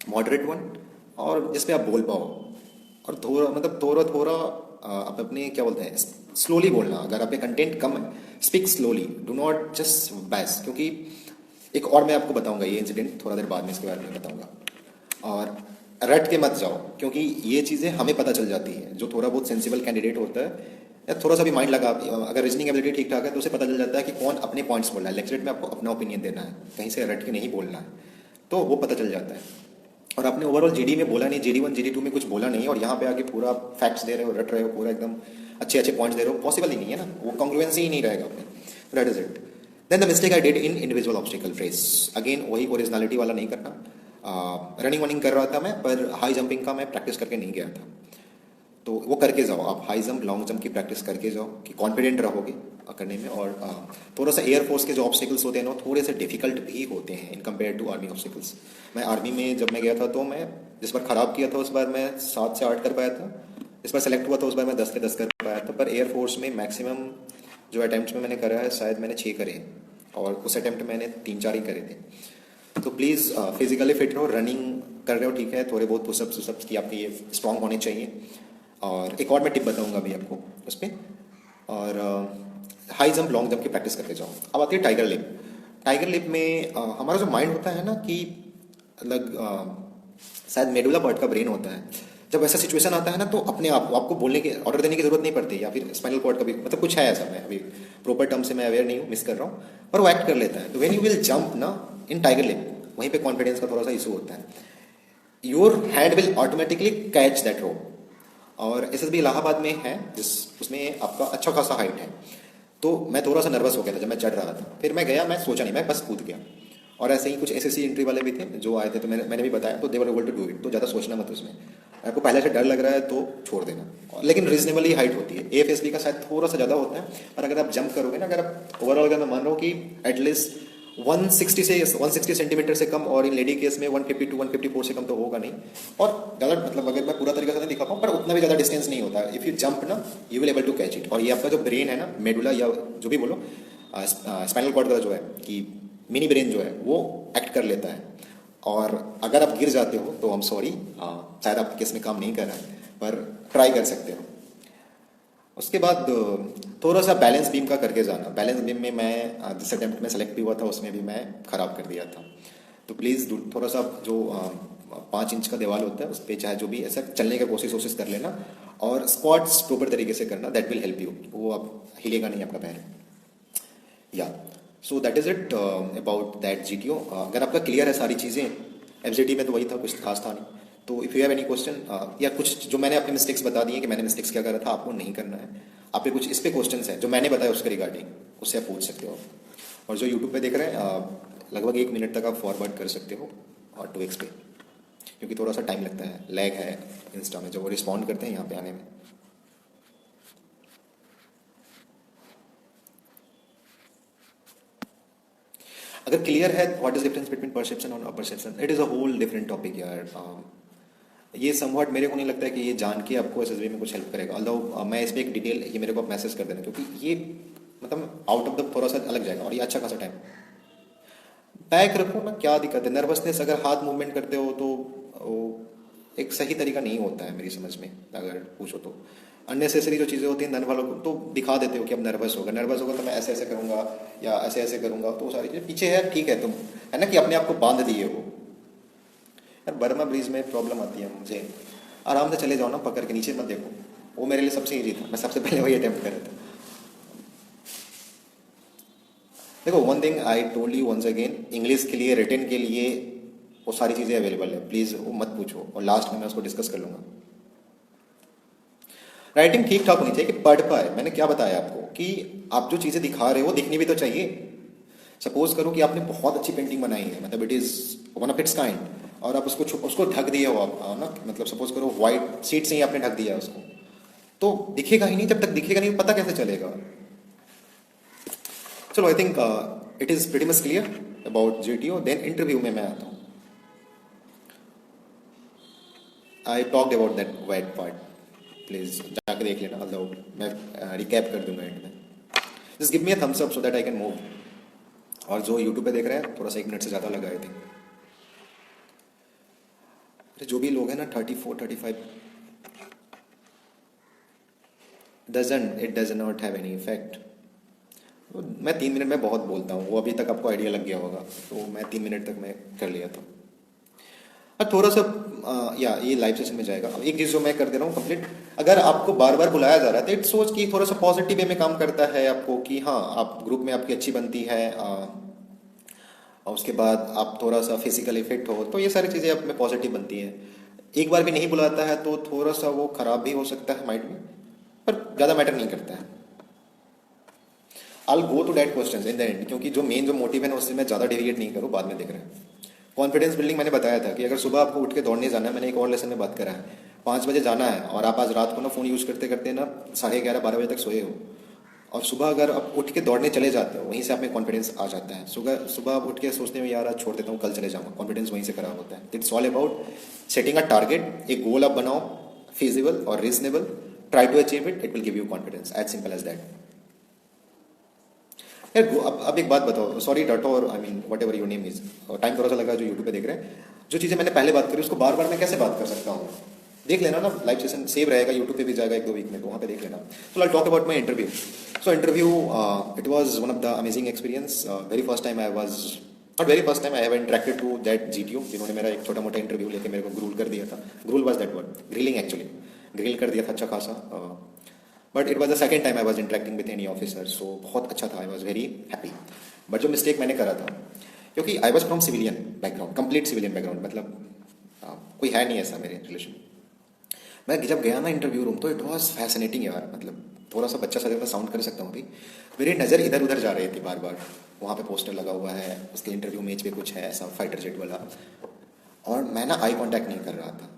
moderate one, और जिसपे आप बोल पाओ, और थोड़ा आप अपने क्या बोलते हैं, स्लोली बोलना। अगर आपके कंटेंट कम है, speak slowly, do not just base. क्योंकि एक और मैं आपको बताऊंगा ये इंसिडेंट थोड़ा देर बाद में, इसके बारे में बताऊंगा। और रट के मत जाओ, क्योंकि ये चीज़ें हमें पता चल जाती है, जो थोड़ा बहुत सेंसिबल कैंडिडेट होता है, या थोड़ा सा भी माइंड लगा, अगर रीजनिंग एबिलिटी ठीक ठाक है तो उसे पता चल जाता है कि कौन अपने पॉइंट्स बोल रहा है। लेक्चरेट में आपको अपना ओपिनियन देना है, कहीं से रट के नहीं बोलना है, तो वो पता चल जाता है। और आपने ओवरऑल जीडी में बोला नहीं, GD1 GD2 में कुछ बोला नहीं, और यहाँ पे आके पूरा फैक्ट्स दे रहे हो, रट रहे हो, पूरा एकदम अच्छे अच्छे पॉइंट्स दे रहे हो, पॉसिबल ही नहीं है ना, वो कॉन्ग्रुएंसी ही नहीं रहेगा अपने। That is it. Then the mistake I did in individual obstacle phase, again वही ओरिजिनलिटी वाला नहीं करना। रनिंग वनिंग कर रहा था मैं, पर हाई जंपिंग का मैं प्रैक्टिस करके नहीं गया था। तो वो करके जाओ, आप हाई जंप लॉन्ग जंप की प्रैक्टिस करके जाओ कि कॉन्फिडेंट रहोगे करने में। और थोड़ा सा एयरफोर्स के जो ऑब्स्टिकल्स होते हैं ना थोड़े से डिफिकल्ट भी होते हैं in compare to army obstacles. मैं आर्मी में जब मैं गया था तो मैं जिस बार ख़राब किया था उस बार मैं 7 से 8 कर पाया था, इस बार सेलेक्ट हुआ था उस बार मैं 10 के 10 कर पाया था। पर एयरफोर्स में मैक्सिमम जो अटैम्प्ट में मैंने करा है शायद मैंने 6 करे और उस अटैम्प्ट मैंने 3-4 ही करे थे। तो प्लीज़ फिजिकली फिट रहो, रनिंग कर रहे हो ठीक है, थोड़े बहुत पुशअप्स वुशअप्स की आपके ये स्ट्रॉन्ग होने चाहिए। और एक और मैं टिप बताऊंगा अभी आपको उस पर। और हाई जंप लॉन्ग जंप की प्रैक्टिस करके जाओ। अब आती है टाइगर लिप। टाइगर लिप में हमारा जो माइंड होता है ना कि अलग शायद मेडुला पार्ट का ब्रेन होता है, जब ऐसा सिचुएशन आता है ना तो अपने आप आपको बोलने की ऑर्डर देने की जरूरत नहीं पड़ती, या फिर स्पाइनल कॉर्ड का भी मतलब कुछ है ऐसा, मैं अभी प्रॉपर टर्म से मैं अवेयर नहीं हूँ, मिस कर रहा हूँ, पर वो एक्ट कर लेता है। तो व्हेन यू विल जंप ना इन टाइगर लिप, वहीं पे कॉन्फिडेंस का थोड़ा सा इशू होता है। Your hand will automatically catch that rope. और एसएसबी इलाहाबाद में है जिस उसमें आपका अच्छा खासा हाइट है, तो मैं थोड़ा सा नर्वस हो गया था जब मैं चढ़ रहा था। फिर मैं गया, मैं सोचा नहीं, मैं बस कूद गया। और ऐसे ही कुछ एसएससी एंट्री वाले भी थे जो आए थे, तो मैंने भी बताया, तो they were able to do it. तो ज़्यादा सोचना मत उसमें, आपको पहले से डर लग रहा है तो छोड़ देना। लेकिन रीजनेबल ही हाइट होती है, एएफएसबी का शायद थोड़ा सा ज़्यादा होता है, पर अगर आप जंप करोगे ना, अगर आप ओवरऑल अगर मैं मान रहा हूँ कि एटलीस्ट 160 सेंटीमीटर से कम, और इन लेडी केस में 150 to 154 से कम तो होगा नहीं। और ज़्यादा मतलब अगर मैं पूरा तरीके से नहीं दिखा पाऊँ, पर उतना भी ज़्यादा डिस्टेंस नहीं होता। इफ़ यू जंप ना you will able to catch it. और ये आपका जो ब्रेन है ना, मेडुला या जो भी बोलो, स्पाइनल कॉर्ड का जो है कि मिनी ब्रेन जो है वो एक्ट कर लेता है। और अगर आप गिर जाते हो तो आई एम सॉरी, शायद आपके केस में काम नहीं कर रहा है, पर ट्राई कर सकते हो। उसके बाद थोड़ा सा बैलेंस बीम का करके जाना। बैलेंस बीम में मैं जिस अटेम्प्ट में सेलेक्ट भी हुआ था उसमें भी मैं ख़राब कर दिया था। तो प्लीज़ थोड़ा सा जो 5 इंच का दीवार होता है उस पर चाहे जो भी ऐसा चलने का कोशिश कर लेना, और स्क्वाट्स प्रॉपर तरीके से करना, दैट विल हेल्प यू। वो आप हिलेगा नहीं आपका पैर। या so that is it about that GTO. अगर आपका क्लियर है सारी चीज़ें, एफजेटी में तो वही था, कुछ खास था नहीं। तो if you have any question या कुछ जो मैंने अपने मिस्टेक्स बता दिए कि मैंने मिस्टेक्स क्या करा था, आपको नहीं करना है। आप पे कुछ इस पे क्वेश्चन है जो मैंने बताया उसके रिगार्डिंग, उससे आप पूछ सकते हो। और जो यूट्यूब पे देख रहे हैं लगभग 1 मिनट तक आप फॉरवर्ड कर सकते हो और 2x पे, क्योंकि थोड़ा सा टाइम लगता है, लैग है इंस्टा में जब वो रिस्पॉन्ड करते हैं यहाँ पे आने में। अगर क्लियर है what is difference between perception और apperception, it is a whole different topic यार। ये समवॉट मेरे को नहीं लगता है कि ये जान के आपको एसएसबी में कुछ हेल्प करेगा। ऑल्दो मैं इस पर एक डिटेल ये मेरे को आप मैसेज कर देना, क्योंकि ये मतलब आउट ऑफ द थोड़ा सा अलग जाएगा और ये अच्छा खासा टाइम बैक रखो ना। क्या दिक्कत है, नर्वसनेस अगर हाथ मूवमेंट करते हो तो वो एक सही तरीका नहीं होता है मेरी समझ में। अगर पूछो तो अननेसेसरी जो चीज़ें होती हैं नर्व वालों को तो दिखा देते हो कि अब नर्वस होगा तो मैं ऐसे ऐसे करूँगा या ऐसे ऐसे करूँगा, तो वो सारी चीज़ें पीछे है ठीक है, तुम है ना कि अपने आप को बांध दिए हो। यार बर्मा ब्रिज में प्रॉब्लम आती है मुझे, आराम से चले जाओ ना, पकड़ के नीचे मत देखो। वो मेरे लिए सबसे ईजी था, मैं सबसे पहले वही अटेम्प्ट कर रहा था। देखो one thing I told you once again, English के लिए रिटन के लिए वो सारी चीज़ें अवेलेबल है, प्लीज़ वो मत पूछो, और लास्ट में मैं उसको डिस्कस कर लूँगा। राइटिंग ठीक ठाक होनी चाहिए कि पढ़ पाए। मैंने क्या बताया आपको कि आप जो चीज़ें दिखा रहे हो वो दिखनी भी तो चाहिए। सपोज करो कि आपने बहुत अच्छी पेंटिंग बनाई है, मतलब it is one of its kind, और आप उसको ढक दिए हो आप ना, मतलब सपोज करो वाइट शीट से ही आपने ढक दिया है उसको, तो दिखेगा ही नहीं। जब तक दिखेगा नहीं पता कैसे चलेगा। चलो I think it is pretty much clear about GTO. Then interview में मैं आता हूँ। I talked about that white part, please जाकर देख लेना, मतलब मैं रिकैप कर दूंगा एंड में। Just give me a thumbs up so that I can move. और जो यूट्यूब पे देख रहे हैं थोड़ा सा 1 मिनट से ज़्यादा लगा आई थिंक। अरे जो भी लोग हैं ना 34-35, it does not have any effect. मैं 3 मिनट में बहुत बोलता हूँ, वो अभी तक आपको आइडिया लग गया होगा, तो मैं 3 मिनट तक मैं कर लिया था। अब थोड़ा सा या ये लाइव सेशन में जाएगा। अब एक चीज़ जो मैं कर दे रहा हूँ कंप्लीट, अगर आपको बार बार बुलाया जा रहा है तो इट्स सोच कि थोड़ा सा पॉजिटिव वे में काम करता है आपको कि हाँ आप ग्रुप में आपकी अच्छी बनती है, और उसके बाद आप थोड़ा सा फिजिकली फिट हो, तो ये सारी चीज़ें आप में पॉजिटिव बनती हैं। एक बार भी नहीं बुलाता है तो थोड़ा सा वो खराब भी हो सकता है माइंड में, पर ज़्यादा मैटर नहीं करता है। I go to that question in the end, क्योंकि जो मेन जो मोटिव है ना उससे मैं ज़्यादा डेविएट नहीं करूँ, बाद में देख रहे हैं। कॉन्फिडेंस बिल्डिंग मैंने बताया था कि अगर सुबह आपको उठ के दौड़ने जाना है, मैंने एक और लेसन में बात करा है, 5 बजे जाना है और आप आज रात को ना फ़ोन यूज़ करते करते ना 11:30 12 बजे तक सोए हो, और सुबह अगर आप उठ के दौड़ने चले जाते हो, वहीं से आप में कॉन्फिडेंस आ जाता है। सुबह सुबह आप उठ के सोचते हो यार आज छोड़ देता हूँ, कल चले जाऊँगा, कॉन्फिडेंस वहीं से खराब होता है। It's all about setting a target, एक गोल आप बनाओ, feasible और reasonable, try to achieve it, it will give you confidence, as simple as that. यार अब एक बात बताओ, sorry Rathore, I mean what ever your name is, time थोड़ा सा लगा जो यूट्यूब पे देख रहे हैं, जो चीज़ें मैंने पहले बात करी उसको बार बार मैं कैसे बात कर सकता हूँ? देख लेना ना, लाइव सेशन सेव रहेगा, यूट्यूब पे भी जाएगा 1-2 वीक में, तो वहाँ पे देख लेना। So I talk about my interview. So interview, it was one of the amazing experience. Very first time I was, not very first time, I have interacted to that GTO, जिन्होंने मेरा एक छोटा मोटा इंटरव्यू लेके मेरे को ग्रूल कर दिया था। ग्रूल was that word, grilling actually, grill कर दिया था अच्छा खासा। But it was the second time I was interacting with any officer, so बहुत अच्छा था, I was very happy. But जो मिस्टेक मैंने करा था, क्योंकि I was from civilian background, complete civilian background, मतलब कोई है नहीं ऐसा मेरे रिलेशन। मैं जब गया ना इंटरव्यू रूम, तो इट वॉज फैसिनेटिंग यार, मतलब थोड़ा सा बच्चा सा साउंड कर सकता हूँ अभी, मेरी नज़र इधर उधर जा रही थी बार बार। वहाँ पे पोस्टर लगा हुआ है, उसके इंटरव्यू मेज पे कुछ है ऐसा फाइटर जेट वाला, और मैं ना आई कांटेक्ट नहीं कर रहा था।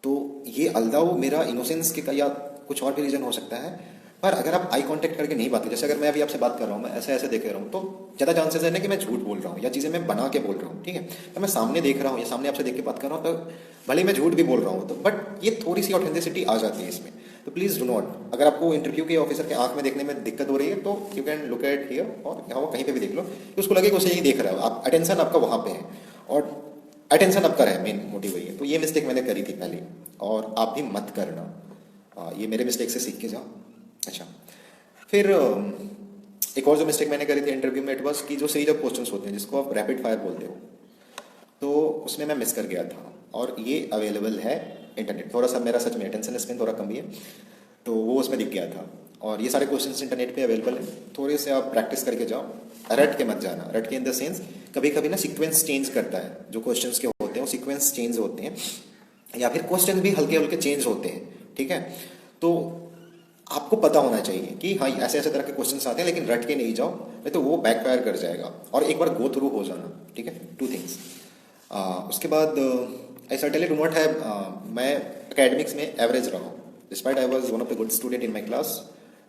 तो ये अल्दाओ मेरा इनोसेंस के का या कुछ और भी रीज़न हो सकता है, पर अगर आप आई कांटेक्ट करके नहीं बात करें, जैसे अगर मैं अभी आपसे बात कर रहा हूँ, मैं ऐसे ऐसे देख रहा हूँ, तो ज़्यादा चांसेस है ना कि मैं झूठ बोल रहा हूँ या चीज़ें मैं बना के बोल रहा हूँ, ठीक है। तो मैं सामने देख रहा हूँ या सामने आपसे देख के बात कर रहा हूँ, तो भले मैं झूठ भी बोल रहा हूँ, तो बट ये थोड़ी सी ऑथेंटिसिटी आ जाती है इसमें। तो प्लीज़ डू नॉट, अगर आपको इंटरव्यू के ऑफिसर के आंख में देखने में दिक्कत हो रही है, तो you can look at here, और यहाँ कहीं पे भी देख लो कि उसको लगे कि उसे यही देख रहा है, आप अटेंशन आपका वहाँ पे है, और अटेंशन आपका है, मेन मोटिव वही है। तो ये मिस्टेक मैंने करी थी पहले, और आप भी मत करना, ये मेरे मिस्टेक से सीख के जाओ। अच्छा, फिर एक और जो मिस्टेक मैंने करी थी इंटरव्यू में, इट वॉज कि जो सीरीज ऑफ क्वेश्चंस होते हैं जिसको आप रैपिड फायर बोलते हो, तो उसमें मैं मिस कर गया था, और ये अवेलेबल है इंटरनेट। थोड़ा सा मेरा सच में अटेंशन स्पेन थोड़ा कम ही है, तो वो उसमें दिख गया था, और ये सारे क्वेश्चंस इंटरनेट पे अवेलेबल हैं। थोड़े से आप प्रैक्टिस करके जाओ, रट के मत जाना। रट के इन द सेंस, कभी कभी ना सीक्वेंस चेंज करता है, जो क्वेश्चंस के होते हैं वो सीक्वेंस चेंज होते हैं, या फिर क्वेश्चन भी हल्के हल्के चेंज होते हैं, ठीक है। तो आपको पता होना चाहिए कि हाँ ऐसे ऐसे तरह के क्वेश्चंस आते हैं, लेकिन रट के नहीं जाओ, नहीं तो वो बैकफायर कर जाएगा। और एक बार गो थ्रू हो जाना, ठीक है, 2 थिंग्स। उसके बाद आई सर्टेनली डू नॉट हैव, मैं एकेडमिक्स में एवरेज रहा हूँ, despite I was one of the good student in my class.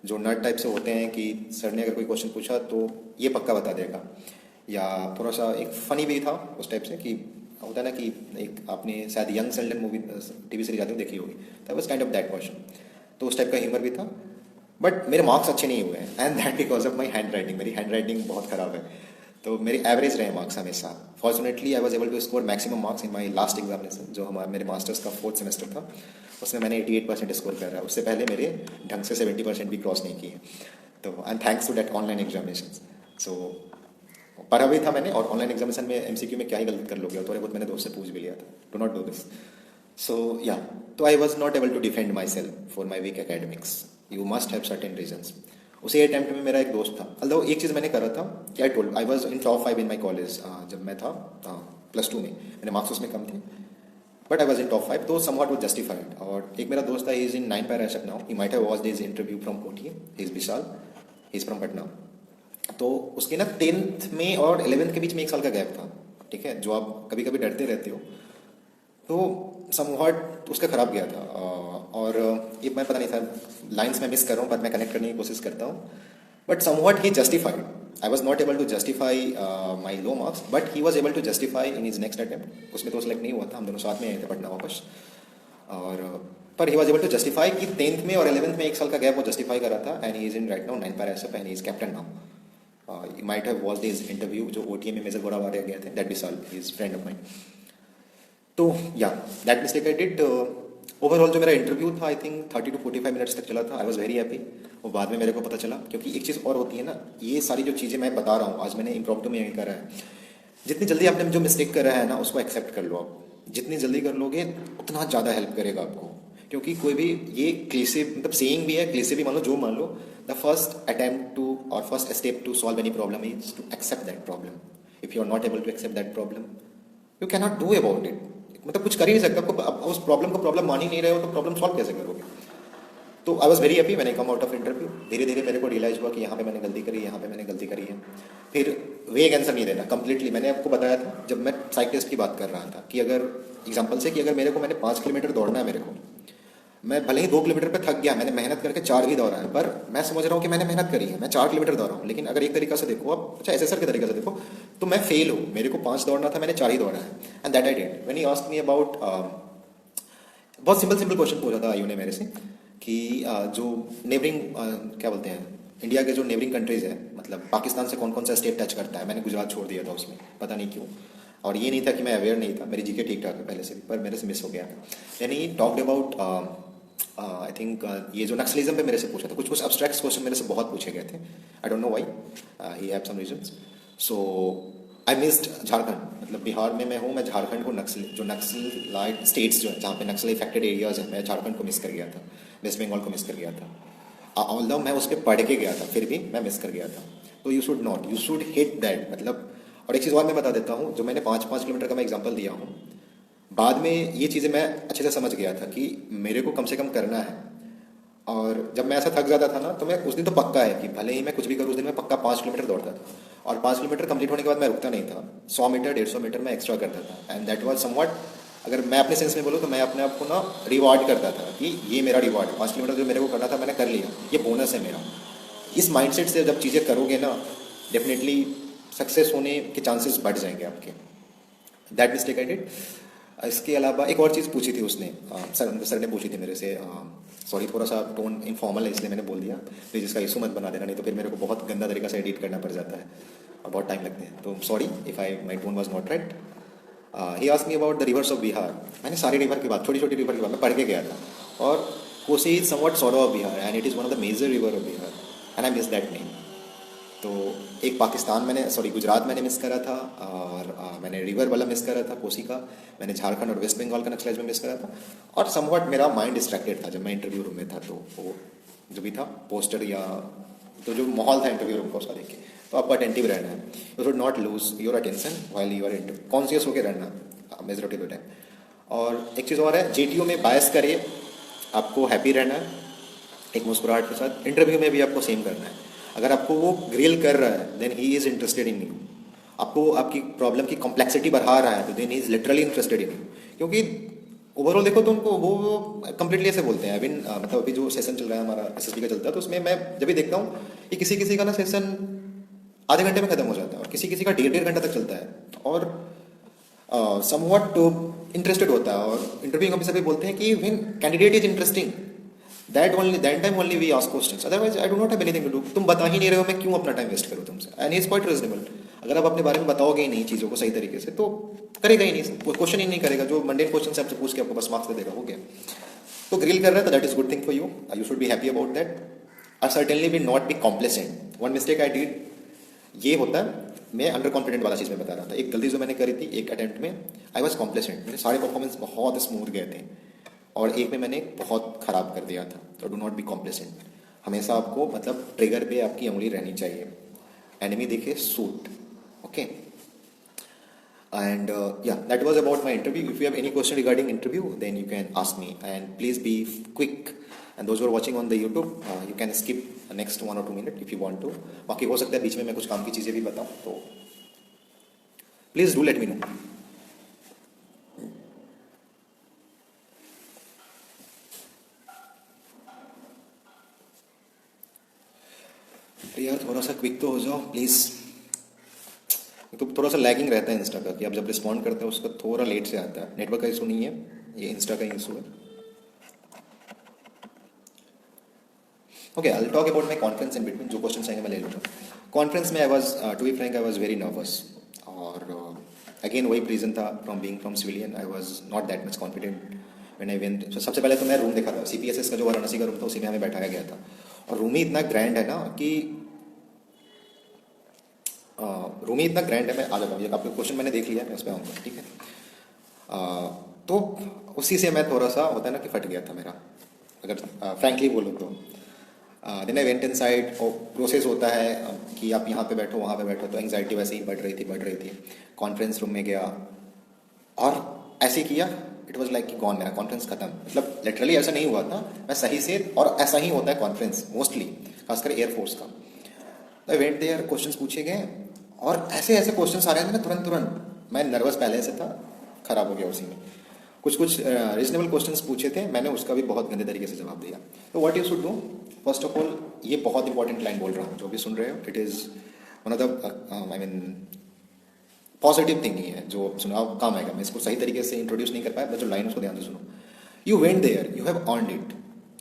जो नर्ड टाइप से होते हैं कि सर ने अगर कोई क्वेश्चन पूछा तो ये पक्का बता देगा, या थोड़ा सा एक फ़नी भी था उस टाइप से, कि होता है ना कि एक आपने शायद young Seldon movie TV series आती है देखी होगी, that was kind of that question. तो उस टाइप का ह्यूमर भी था, बट मेरे मार्क्स अच्छे नहीं हुए हैं, and that because of my hand writing. मेरी हैंड राइटिंग बहुत ख़राब है, तो मेरे एवरेज रहे मार्क्स हमेशा। Fortunately I was able to score maximum marks in my last examination, जो हमारे मेरे मास्टर्स का 4th सेमेस्टर था, उसमें मैंने 88% स्कोर कर रहा है। उससे पहले मेरे ढंग से 70% भी क्रॉस नहीं किए, तो and thanks to that online examination. So पढ़ा भी था मैंने, और ऑनलाइन एग्जामिनेशन में MCQ में क्या ही गलत कर लोगे, और थोड़े बहुत मैंने दोस्त से पूछ भी लिया था, do not do this. So yeah, तो I was not able to defend my self for my weak academics. You must have certain reasons. उसी अटैम्प्ट में मेरा एक दोस्त था, अल्दो एक चीज़ मैंने करा था कि I told I was in top 5 in my college. जब मैं था +2 में, मेरे मार्क्स उसमें कम थे, but I was in top 5, तो समवॉट वॉज जस्टिफाइड। और एक मेरा दोस्त था, ही is in 9 para SF now, he might have watched his interview from OTA, he is Vishal, he is from Patna. तो उसके ना 10th में और 11th के बीच में 1 साल का गैप था, ठीक है, जो आप कभी कभी डरते रहते हो, तो समवॉट उसका ख़राब गया था। और ये मैं पता नहीं था, लाइन्स में मिस कर रहा हूँ, बट मैं कनेक्ट करने की कोशिश करता हूँ। But somewhat he justified, I was not able to justify my low marks, but he was able to justify in his next attempt. उसमें तो सेलेक्ट नहीं हुआ था, हम दोनों साथ में आए थे पटना वापस, और पर he was able to justify कि 10th में और 11th में 1 साल का गैप वो जस्टिफाई करा था, and he is in right now 9 para SF, and he is captain now. You might have watched his interview, जो OTA में मेजर गोरावारिया गए थे, that Vishal, he is friend of mine. तो या that mistake I did. Overall जो मेरा interview था, I think 30 to 45 minutes तक चला था। I was very happy. और बाद में मेरे को पता चला, क्योंकि एक चीज़ और होती है ना, ये सारी जो चीज़ें मैं बता रहा हूँ आज, मैंने इम्प्रॉम्प्टू में यही करा है। जितनी जल्दी आपने जो मिस्टेक करा है ना, उसको एक्सेप्ट कर लो। आप जितनी जल्दी कर लोगे उतना ज़्यादा हेल्प करेगा आपको, क्योंकि कोई भी ये क्लेसे मतलब सेइंग भी है, क्लेसे भी मान लो, जो मान लो, द फर्स्ट अटेम्प्ट टू और first step to solve any problem is to accept that problem. If you are not able to accept that problem, you can not do about it. मतलब कुछ कर ही नहीं सकते। आपको आप उस प्रॉब्लम को प्रॉब्लम मान ही नहीं रहे हो, तो प्रॉब्लम सॉल्व कैसे करोगे? तो आई वॉज वेरी हैप्पी मैंने कम आउट ऑफ इंटरव्यू। धीरे धीरे मेरे को रियलाइज हुआ कि यहाँ पे मैंने गलती करी, यहाँ पे मैंने गलती करी है। फिर वेग आंसर नहीं देना कंप्लीटली। मैंने आपको बताया था जब मैं साइक टेस्ट की बात कर रहा था कि अगर एग्जांपल से कि अगर मैंने 5 किलोमीटर दौड़ना है मेरे को, मैं भले ही 2 किलोमीटर पे थक गया, मैंने मेहनत करके 4 भी दौड़ा है, पर मैं समझ रहा हूँ कि मैंने मेहनत करी है, मैं 4 किलोमीटर दौड़ा हूँ। लेकिन अगर एक तरीका से देखो आप, अच्छा एसएसआर के तरीके से देखो, तो मैं फेल हूँ। मेरे को 5 दौड़ना था, मैंने 4 ही दौड़ा है, and that I did. When he asked me about, बहुत सिंपल सिंपल क्वेश्चन पूछा था आयु ने मेरे से कि जो नेबरिंग क्या बोलते हैं, इंडिया के जो नेबरिंग कंट्रीज है, मतलब पाकिस्तान से कौन कौन सा स्टेट टच करता है। मैंने गुजरात छोड़ दिया था उसमें, पता नहीं क्यों। और ये नहीं था कि मैं अवेयर नहीं था, मेरी जीके ठीक ठाक है पहले से भी, पर मेरे से मिस हो गया। यानी टॉक्ड अबाउट आई थिंक ये जो नक्सलिज्म पे मेरे से पूछा था, कुछ कुछ अब्स्ट्रैक्ट क्वेश्चन मेरे से बहुत पूछे गए थे। I don't know why, he have some reasons. So I missed Jharkhand, मतलब बिहार में मैं हूँ, मैं झारखंड को नक्सल लाइट स्टेट्स जो है जहाँ पे नक्सल इफेक्टेड एरियाज है, मैं झारखंड को मिस कर गया था, वेस्ट बंगाल को मिस कर गया था। ऑल्दो मैं उस पर पढ़ के गया था, फिर भी मैं मिस कर गया था। तो you should not, you should hit that, मतलब। और एक चीज़ और मैं बता देता हूँ, जो मैंने 5-5 किलोमीटर का मैं एग्जाम्पल दिया हूँ, बाद में ये चीज़ें मैं अच्छे से समझ गया था कि मेरे को कम से कम करना है। और जब मैं ऐसा थक जाता था ना, तो मैं उस दिन तो पक्का है कि भले ही मैं कुछ भी करूँ, उस दिन मैं पक्का 5 किलोमीटर दौड़ता था। और 5 किलोमीटर कंप्लीट होने के बाद मैं रुकता नहीं था, 100 मीटर 150 मीटर मैं एक्स्ट्रा करता था। एंड दैट वाज समवट, अगर मैं अपने सेंस में बोलूँ तो मैं अपने आप को ना रिवॉर्ड करता था कि ये मेरा रिवॉर्ड है, 5 किलोमीटर जो मेरे को करना था मैंने कर लिया, ये बोनस है मेरा। इस माइंडसेट से जब चीज़ें करोगे ना, डेफिनेटली सक्सेस होने के चांसेस बढ़ जाएंगे आपके। That mistake I did. इसके अलावा एक और चीज़ पूछी थी उसने, सर ने पूछी थी मेरे से, सॉरी थोड़ा सा टोन इनफॉर्मल है इसलिए मैंने बोल दिया, प्लीज़ इसका इशू मत बना देना, नहीं तो फिर मेरे को बहुत गंदा तरीका से एडिट करना पड़ जाता है और बहुत टाइम लगते हैं। तो sorry if I my tone was not right. He asked me about the reverse of Bihar. मैंने सारी रिवर की बात, छोटी छोटी रिवर की बात मैं पढ़ के गया था। और Kosi is somewhat sorrow of Bihar and it is one of the major river of Bihar, and I miss that name. तो एक पाकिस्तान मैंने, सॉरी गुजरात मैंने मिस करा था, और मैंने रिवर वाला मिस करा था कोसी का, मैंने झारखंड और वेस्ट बंगाल का नक्सलाइज में मिस करा था। और समवट मेरा माइंड डिस्ट्रैक्टेड था जब मैं इंटरव्यू रूम में था, तो वो जो भी था पोस्टर या तो जो माहौल था इंटरव्यू रूम का उसका देख के, तो आपको अटेंटिव रहना है। You should not lose your attention while you are interview, conscious होकर रहना मेजोरिटी ऑफ द टाइम। और एक चीज़ और है, जेटीओ में बायस करे, आपको हैप्पी रहना है एक मुस्कुराहट के साथ। इंटरव्यू में भी आपको सेम करना है। अगर आपको वो ग्रिल कर रहा है then he is interested in you. आपको आपकी प्रॉब्लम की कॉम्प्लेक्सिटी बढ़ा रहा है तो then he is literally interested in you. क्योंकि ओवरऑल देखो तो उनको वो कंप्लीटली ऐसे बोलते हैं। आई मीन मतलब अभी जो सेशन चल रहा है हमारा एसएसबी का चलता है, तो उसमें मैं जब भी देखता हूँ कि किसी किसी का ना सेशन आधे घंटे में खत्म हो जाता है और किसी किसी का 1.5 घंटा तक चलता है और समवॉट इंटरेस्टेड होता है। और इंटरव्यू में सभी बोलते हैं कि when candidate is interesting that time only we ask questions, otherwise I do not have anything to do. तुम बता ही नहीं रहे हो, मैं क्यों अपना टाइम वेस्ट करूँ तुमसे। And he is quite reasonable. अगर आप अपने बारे में बताओगे ही नहीं चीज़ों को सही तरीके से तो करेगा ही नहीं, क्वेश्चन ही नहीं करेगा। जो मंडेन क्वेश्चन से आपसे पूछ के आपको बस मार्क्स दे देगा, हो गया। तो ग्रिल कर रहा है तो that is good thing for you, you should be happy about that. I certainly will not be complacent. One mistake I did ये होता है, मैं अंडर कॉन्फिडेंट वाला चीज़ में बता रहा था। एक गलती जो मैंने करी थी एक अटेम्प्ट में, आई वॉज कॉम्प्लेसेंट, मेरे सारे परफॉर्मेंस बहुत स्मूथ गए थे और एक में मैंने बहुत ख़राब कर दिया था। तो डू नॉट बी कॉम्प्लेसेंट। हमेशा आपको मतलब ट्रिगर पे आपकी उंगली रहनी चाहिए। एनिमी देखे suit, okay. And yeah, that was about my interview. If you have any question regarding interview, then you can ask me. And please be quick. And those who are watching on the YouTube, you can skip the next 1 or 2 minutes if you want to. बाकी हो सकता है बीच में मैं कुछ काम की चीज़ें भी बताऊँ, तो please do let me know. यार थोड़ा सा क्विक तो हो जाओ प्लीज़। तो थोड़ा सा लैगिंग रहता है इंस्टा का कि आप जब रिस्पॉन्ड करते हैं उसका थोड़ा लेट से आता है। नेटवर्क का इशू नहीं है, ये इंस्टा का इशू है। Okay, I will talk about my conference in between. जो क्वेश्चन आएंगे मैं ले लूँगा। कॉन्फ्रेंस में I was to be frank I was very nervous. और अगेन वही रीज़न था, from being from civilian I was not that much confident when I went. सबसे पहले तो मैं रूम देखा था, सीपीएसएस का जो वाराणसी का रूम था उसी में हमें बैठाया गया था। और रूम ही इतना ग्रैंड है ना कि रूम ही इतना ग्रैंड है। मैं आ जाता हूँ, आपका क्वेश्चन मैंने देख लिया, मैं उस पर आऊँगा, ठीक है। तो उसी से मैं थोड़ा सा होता है ना कि फट गया था मेरा, अगर फ्रैंकली बोलूँ तो। Then I went inside. और प्रोसेस होता है कि आप यहाँ पे बैठो वहाँ पे बैठो, तो एंग्जाइटी वैसे ही बढ़ रही थी। कॉन्फ्रेंस रूम में गया और ऐसे किया, इट वॉज लाइक कि गॉन, मेरा कॉन्फ्रेंस खत्म। मतलब लिटरली ऐसा नहीं हुआ था, मैं सही से, और ऐसा ही होता है कॉन्फ्रेंस मोस्टली, खासकर एयरफोर्स का। आई वेंट देयर, क्वेश्चंस पूछे गए और ऐसे ऐसे क्वेश्चन आ रहे थे ना तुरंत तुरंत, मैं नर्वस पहले से था, खराब हो गया उसी में। कुछ कुछ रीजनेबल क्वेश्चंस पूछे थे, मैंने उसका भी बहुत गंदे तरीके से जवाब दिया। तो what you should do, first of all, ये बहुत इंपॉर्टेंट लाइन बोल रहा हूँ, जो भी सुन रहे हो, it is one of the I mean positive thing he है जो सुनाओ काम आएगा। मैं इसको सही तरीके से इंट्रोड्यूस नहीं कर पाया, बस जो लाइन उसको ध्यान से सुनो। You went there, you have earned it.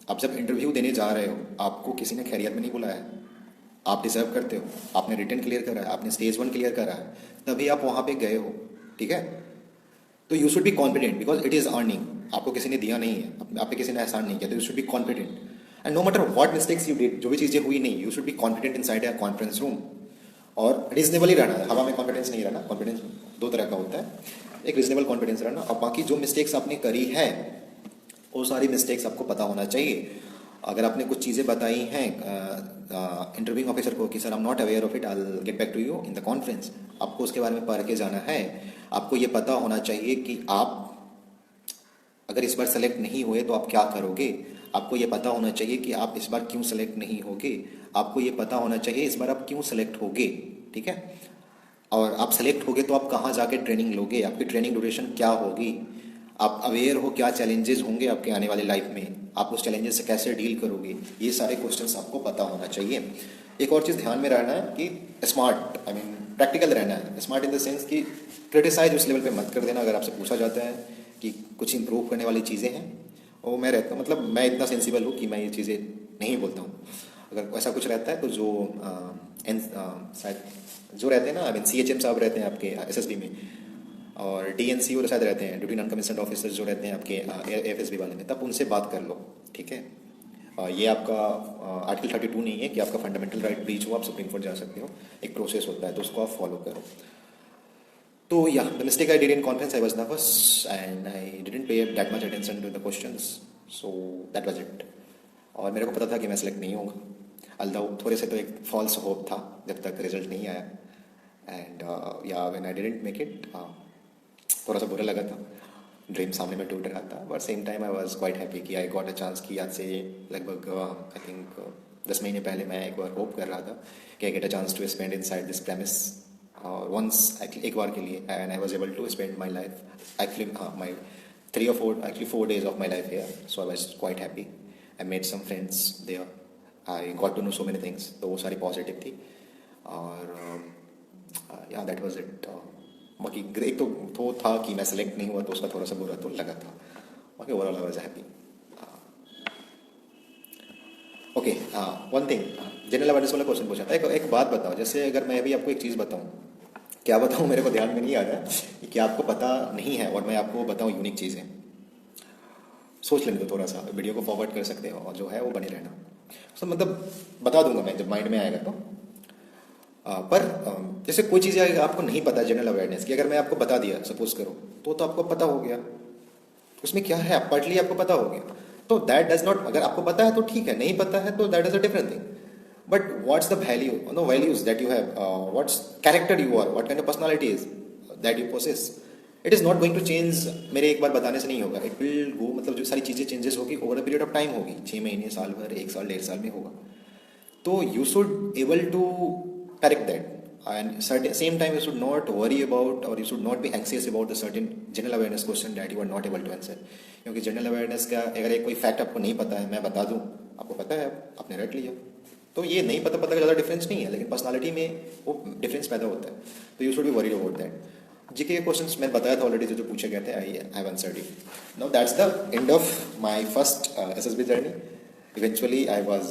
आप जब इंटरव्यू देने जा रहे हो, आपको किसी ने खैरियत में नहीं बुलाया, आप डिजर्व करते हो, आपने रिटन क्लियर करा है, आपने स्टेज 1 क्लियर करा है, तभी आप वहाँ पे गए हो, ठीक है। तो you should be confident because it is earning, आपको किसी ने दिया नहीं है, आप पे किसी ने एहसान नहीं किया, तो you should be confident and no matter what mistakes you did, जो भी चीज़ें हुई नहीं, you should be confident inside a conference room. और रीजनेबल ही रहना है, हवा में कॉन्फिडेंस नहीं रहना। कॉन्फिडेंस दो तरह का होता है, एक रीजनेबल कॉन्फिडेंस रहना, और बाकी जो मिस्टेक्स आपने करी है वो सारी मिस्टेक्स आपको पता होना चाहिए। अगर आपने कुछ चीज़ें बताई हैं इंटरव्यूइंग ऑफिसर को कि sir I am not aware of it, I will get back to you in the conference, आपको उसके बारे में पढ़ के जाना है। आपको ये पता होना चाहिए कि आप अगर इस बार सेलेक्ट नहीं हुए तो आप क्या करोगे। आपको ये पता होना चाहिए कि आप इस बार क्यों सेलेक्ट नहीं होगे। आपको ये पता होना चाहिए इस बार आप क्यों सेलेक्ट होगे, ठीक है। और आप सेलेक्ट होगे तो आप कहाँ जाके ट्रेनिंग लोगे, आपकी ट्रेनिंग ड्यूरेशन क्या होगी, आप अवेयर हो क्या चैलेंजेस होंगे आपके आने वाले लाइफ में, आप उस चैलेंजेस से कैसे डील करोगे, ये सारे क्वेश्चंस आपको पता होना चाहिए। एक और चीज़ ध्यान में रहना है कि स्मार्ट आई मीन प्रैक्टिकल रहना है। स्मार्ट इन द सेंस कि क्रिटिसाइज उस लेवल पे मत कर देना। अगर आपसे पूछा जाता है कि कुछ इंप्रूव करने वाली चीज़ें हैं, वो मैं रहता मतलब मैं इतना सेंसिबल हूँ कि मैं ये चीज़ें नहीं बोलता हूँ। अगर ऐसा कुछ रहता है तो जो शायद जो रहते हैं ना, आई मीन CHM साहब रहते हैं आपके SSB में, और DNCO शायद रहते हैं, ड्यूटी नॉन कमिश्नड ऑफिसर्स जो रहते हैं आपके AFSB वाले में, तब उनसे बात कर लो, ठीक है। ये आपका आर्टिकल 32 नहीं है कि आपका फंडामेंटल राइट ब्रीच हो, आप सुप्रीम कोर्ट जा सकते हो, एक प्रोसेस होता है, तो उसको आप फॉलो करो। तो या the mistake I did in conference, I was nervous and I didn't pay that much attention to the questions, so that was it. और मेरे को पता था कि मैं सेलेक्ट नहीं होगा, अल्दो थोड़े से तो एक फॉल्स होप था जब तक रिजल्ट नहीं आया। एंड या when I didn't make it, थोड़ा सा बुरा लगा था, ड्रीम सामने में टूट रहा था, but same time I was quite happy कि आई गॉट अ चांस कि आज से लगभग आई थिंक 10 महीने पहले मैं एक बार होप कर रहा था कि I get a chance to spend inside this premise once, एक बार के लिए, and I was able to spend my life actually my 3 or 4 actually 4 days of my life here, so I was quite happy. I made some friends there, I got to know so many things, तो वो सारी positive थी। और या that was it. बाकी एक तो था कि मैं सेलेक्ट नहीं हुआ तो उसका थोड़ा सा बुरा तो लगा था, बाकी overall I was happy. Okay, one thing, general awareness वाला क्वेश्चन पूछा था। एक बात बताओ, जैसे अगर मैं अभी आपको एक चीज़ बताऊँ, क्या बताऊँ मेरे को ध्यान में नहीं आ रहा है कि आपको पता नहीं है और मैं आपको बताऊँ यूनिक चीज़ें, सोच लेने दो थोड़ा सा, वीडियो को फॉरवर्ड कर सकते हो और जो है वो बने रहना। तो मतलब बता दूंगा मैं जब माइंड में आएगा तो। पर जैसे कोई चीज़ आपको नहीं पता जनरल अवेयरनेस की, अगर मैं आपको बता दिया सपोज करो, तो आपको पता हो गया, उसमें क्या है, आप पार्टली आपको पता हो गया, तो दैट डज नॉट, अगर आपको पता है तो ठीक है, नहीं पता है तो that is a different thing. But what's the value, no values that you have, what's character you are, what kind of personality is that you possess, it is not going to change मेरे एक बार बताने से नहीं होगा, it will go, मतलब जो सारी चीज़ें चेंजेस होगी over a period of time होगी, 6 महीने, साल भर, 1 साल, 1.5 साल में होगा। तो you should able to correct that, and certain same time you should not worry about or you should not be anxious about the certain general awareness question that you are not able to answer, क्योंकि general awareness का अगर एक कोई fact आपको नहीं पता है, मैं बता दूं, आपको पता है, आपने रट लिया, तो ये नहीं पता का ज़्यादा डिफरेंस नहीं है, लेकिन पर्सनालिटी में वो डिफरेंस पैदा होता है, तो you should be worried about that. GK के क्वेश्चंस मैं बताया था ऑलरेडी, जो पूछे गए थे, I have answered it. Now that's the end of my first SSB journey. Eventually I was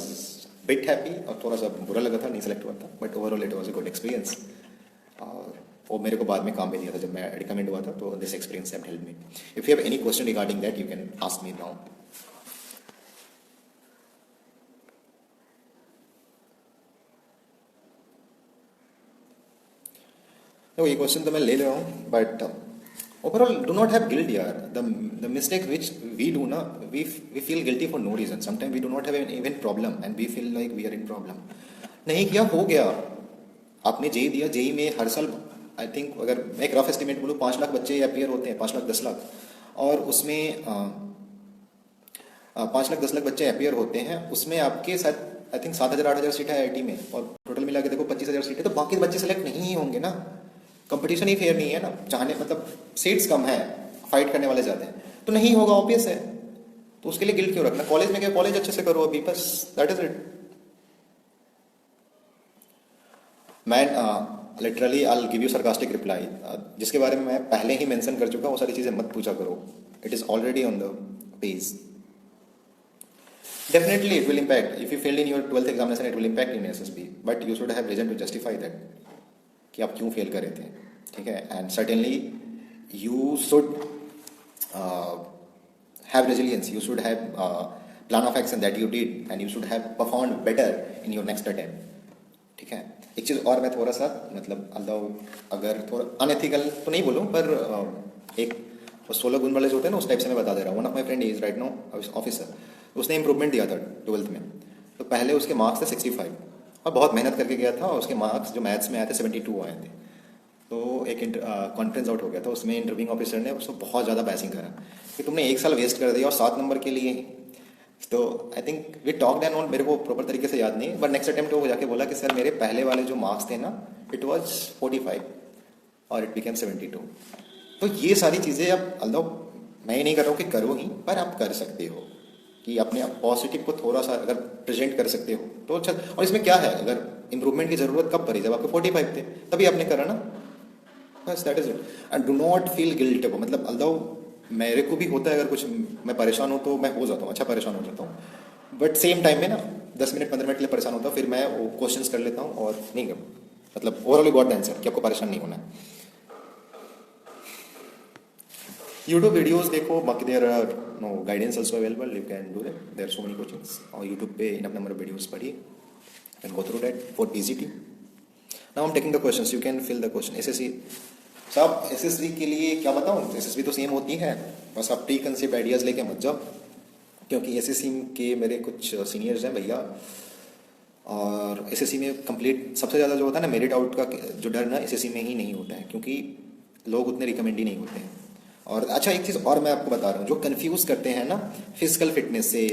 bit happy, और थोड़ा सा बुरा लगा था नहीं सेलेक्ट हुआ था, but overall it was a good experience, और वो मेरे को बाद में काम भी दिया था जब मैं रिकमेंड हुआ था, तो this experience have help me. If you have any question regarding that you can ask me now. तो ये क्वेश्चन तो मैं ले रहा हूँ, but overall do not have guilt यार, the mistake which we do ना, we feel guilty for no reason, sometime we do not have even problem and we feel like we are in problem. नहीं किया, हो गया, आपने JEE दिया, JEE में हर साल आई थिंक, अगर मैं एक रफ एस्टिमेट बोलूँ, 5 लाख बच्चे अपियर होते हैं, 5 लाख 10 लाख, और उसमें 5 लाख 10 लाख बच्चे अपियर होते हैं, उसमें आपके साथ आई थिंक 7,000 8,000 सीट है IIT में, और टोटल मिला के देखो 25,000 सीटें, तो बाकी बच्चे सेलेक्ट नहीं ही होंगे ना। कंपटीशन ही फेयर नहीं है ना, चाहने मतलब सीट्स कम है, फाइट करने वाले ज़्यादा हैं, तो नहीं होगा, ऑब्वियस है। तो उसके लिए गिल्ट क्यों रखना? कॉलेज में क्या, कॉलेज अच्छे से करो अभी, बस दैट इज इट। मैं literally I give you sarcastic reply, जिसके बारे में मैं पहले ही मेंशन कर चुका हूँ, वो सारी चीज़ें मत पूछा करो, it is already on the page. Definitely it will impact. If you failed in your 12th examination, it will impact in SSB. But you should have reason to justify that कि आप क्यों फेल कर रहे थे, ठीक है? And certainly you should have resilience. You should have plan of action that you did, and you should have performed better in your next attempt, ठीक है? एक चीज़ और मैं थोड़ा सा मतलब अगर थोड़ा अनएथिकल तो नहीं बोलूँ, पर एक 16 गुण वाले जो होते हैं ना, उस टाइप से मैं बता दे रहा हूँ। One of my friend is right now officer, उसने इंप्रूवमेंट दिया था 12th में। तो पहले उसके मार्क्स थे 65 और बहुत मेहनत करके गया था, और उसके मार्क्स जो मैथ्स में आए थे 72 आए थे। तो एक कॉन्फ्रेंस आउट हो गया था, उसमें इंटरव्यूइंग ऑफिसर ने उसको बहुत ज़्यादा बैसिंग करा कि तुमने 1 साल वेस्ट कर दिया और 7 नंबर के लिए। तो I think we talk and all, मेरे को प्रॉपर तरीके से याद नहीं, बट नेक्स्ट अटेम्प्ट वो जाके बोला कि सर मेरे पहले वाले जो मार्क्स थे ना, इट वॉज 45 और इट बिकेम 72। तो ये सारी चीज़ें अब मैं ये नहीं कर रहा हूँ कि करो ही, पर आप कर सकते हो कि अपने पॉजिटिव को थोड़ा सा अगर प्रेजेंट कर सकते हो तो अच्छा। और इसमें क्या है, अगर इंप्रूवमेंट की ज़रूरत कब पड़ी, जब आपके 45 थे तभी आपने करा ना, बस that is it. And do not feel guilt, मतलब मेरे को भी होता है, अगर कुछ मैं परेशान हूँ तो मैं हो जाता हूँ, अच्छा परेशान हो जाता हूँ, बट सेम टाइम में ना 10 मिनट 15 मिनट के लिए परेशान होता हूँ, फिर मैं वो क्वेश्चंस कर लेता हूँ और नहीं मतलब ओवरऑल गॉट द आंसर कि आपको परेशान नहीं होना है। यूट्यूब वीडियोस देखो, बाकी there are no guidance also available, you can do that, there are so many coachings, और यूट्यूब पे इनफ नंबर ऑफ वीडियोस पढ़िए and go through that for PGT. Now I am taking the questions, you can fill the question. SSC साहब, SSC के लिए क्या बताऊं, SSC तो same होती है, बस आप प्री कंसेप्ट आइडियाज़ लेके मत जाओ, क्योंकि एसएससी के मेरे कुछ सीनियर्स हैं भैया, और एसएससी में कंप्लीट सबसे ज़्यादा जो होता है ना मेरिट आउट का जो डर ना, एसएससी में ही नहीं होता है, क्योंकि लोग उतने रिकमेंड ही नहीं होते हैं। और अच्छा एक चीज़ और मैं आपको बता रहा हूँ, जो कंफ्यूज करते हैं ना फिजिकल फिटनेस से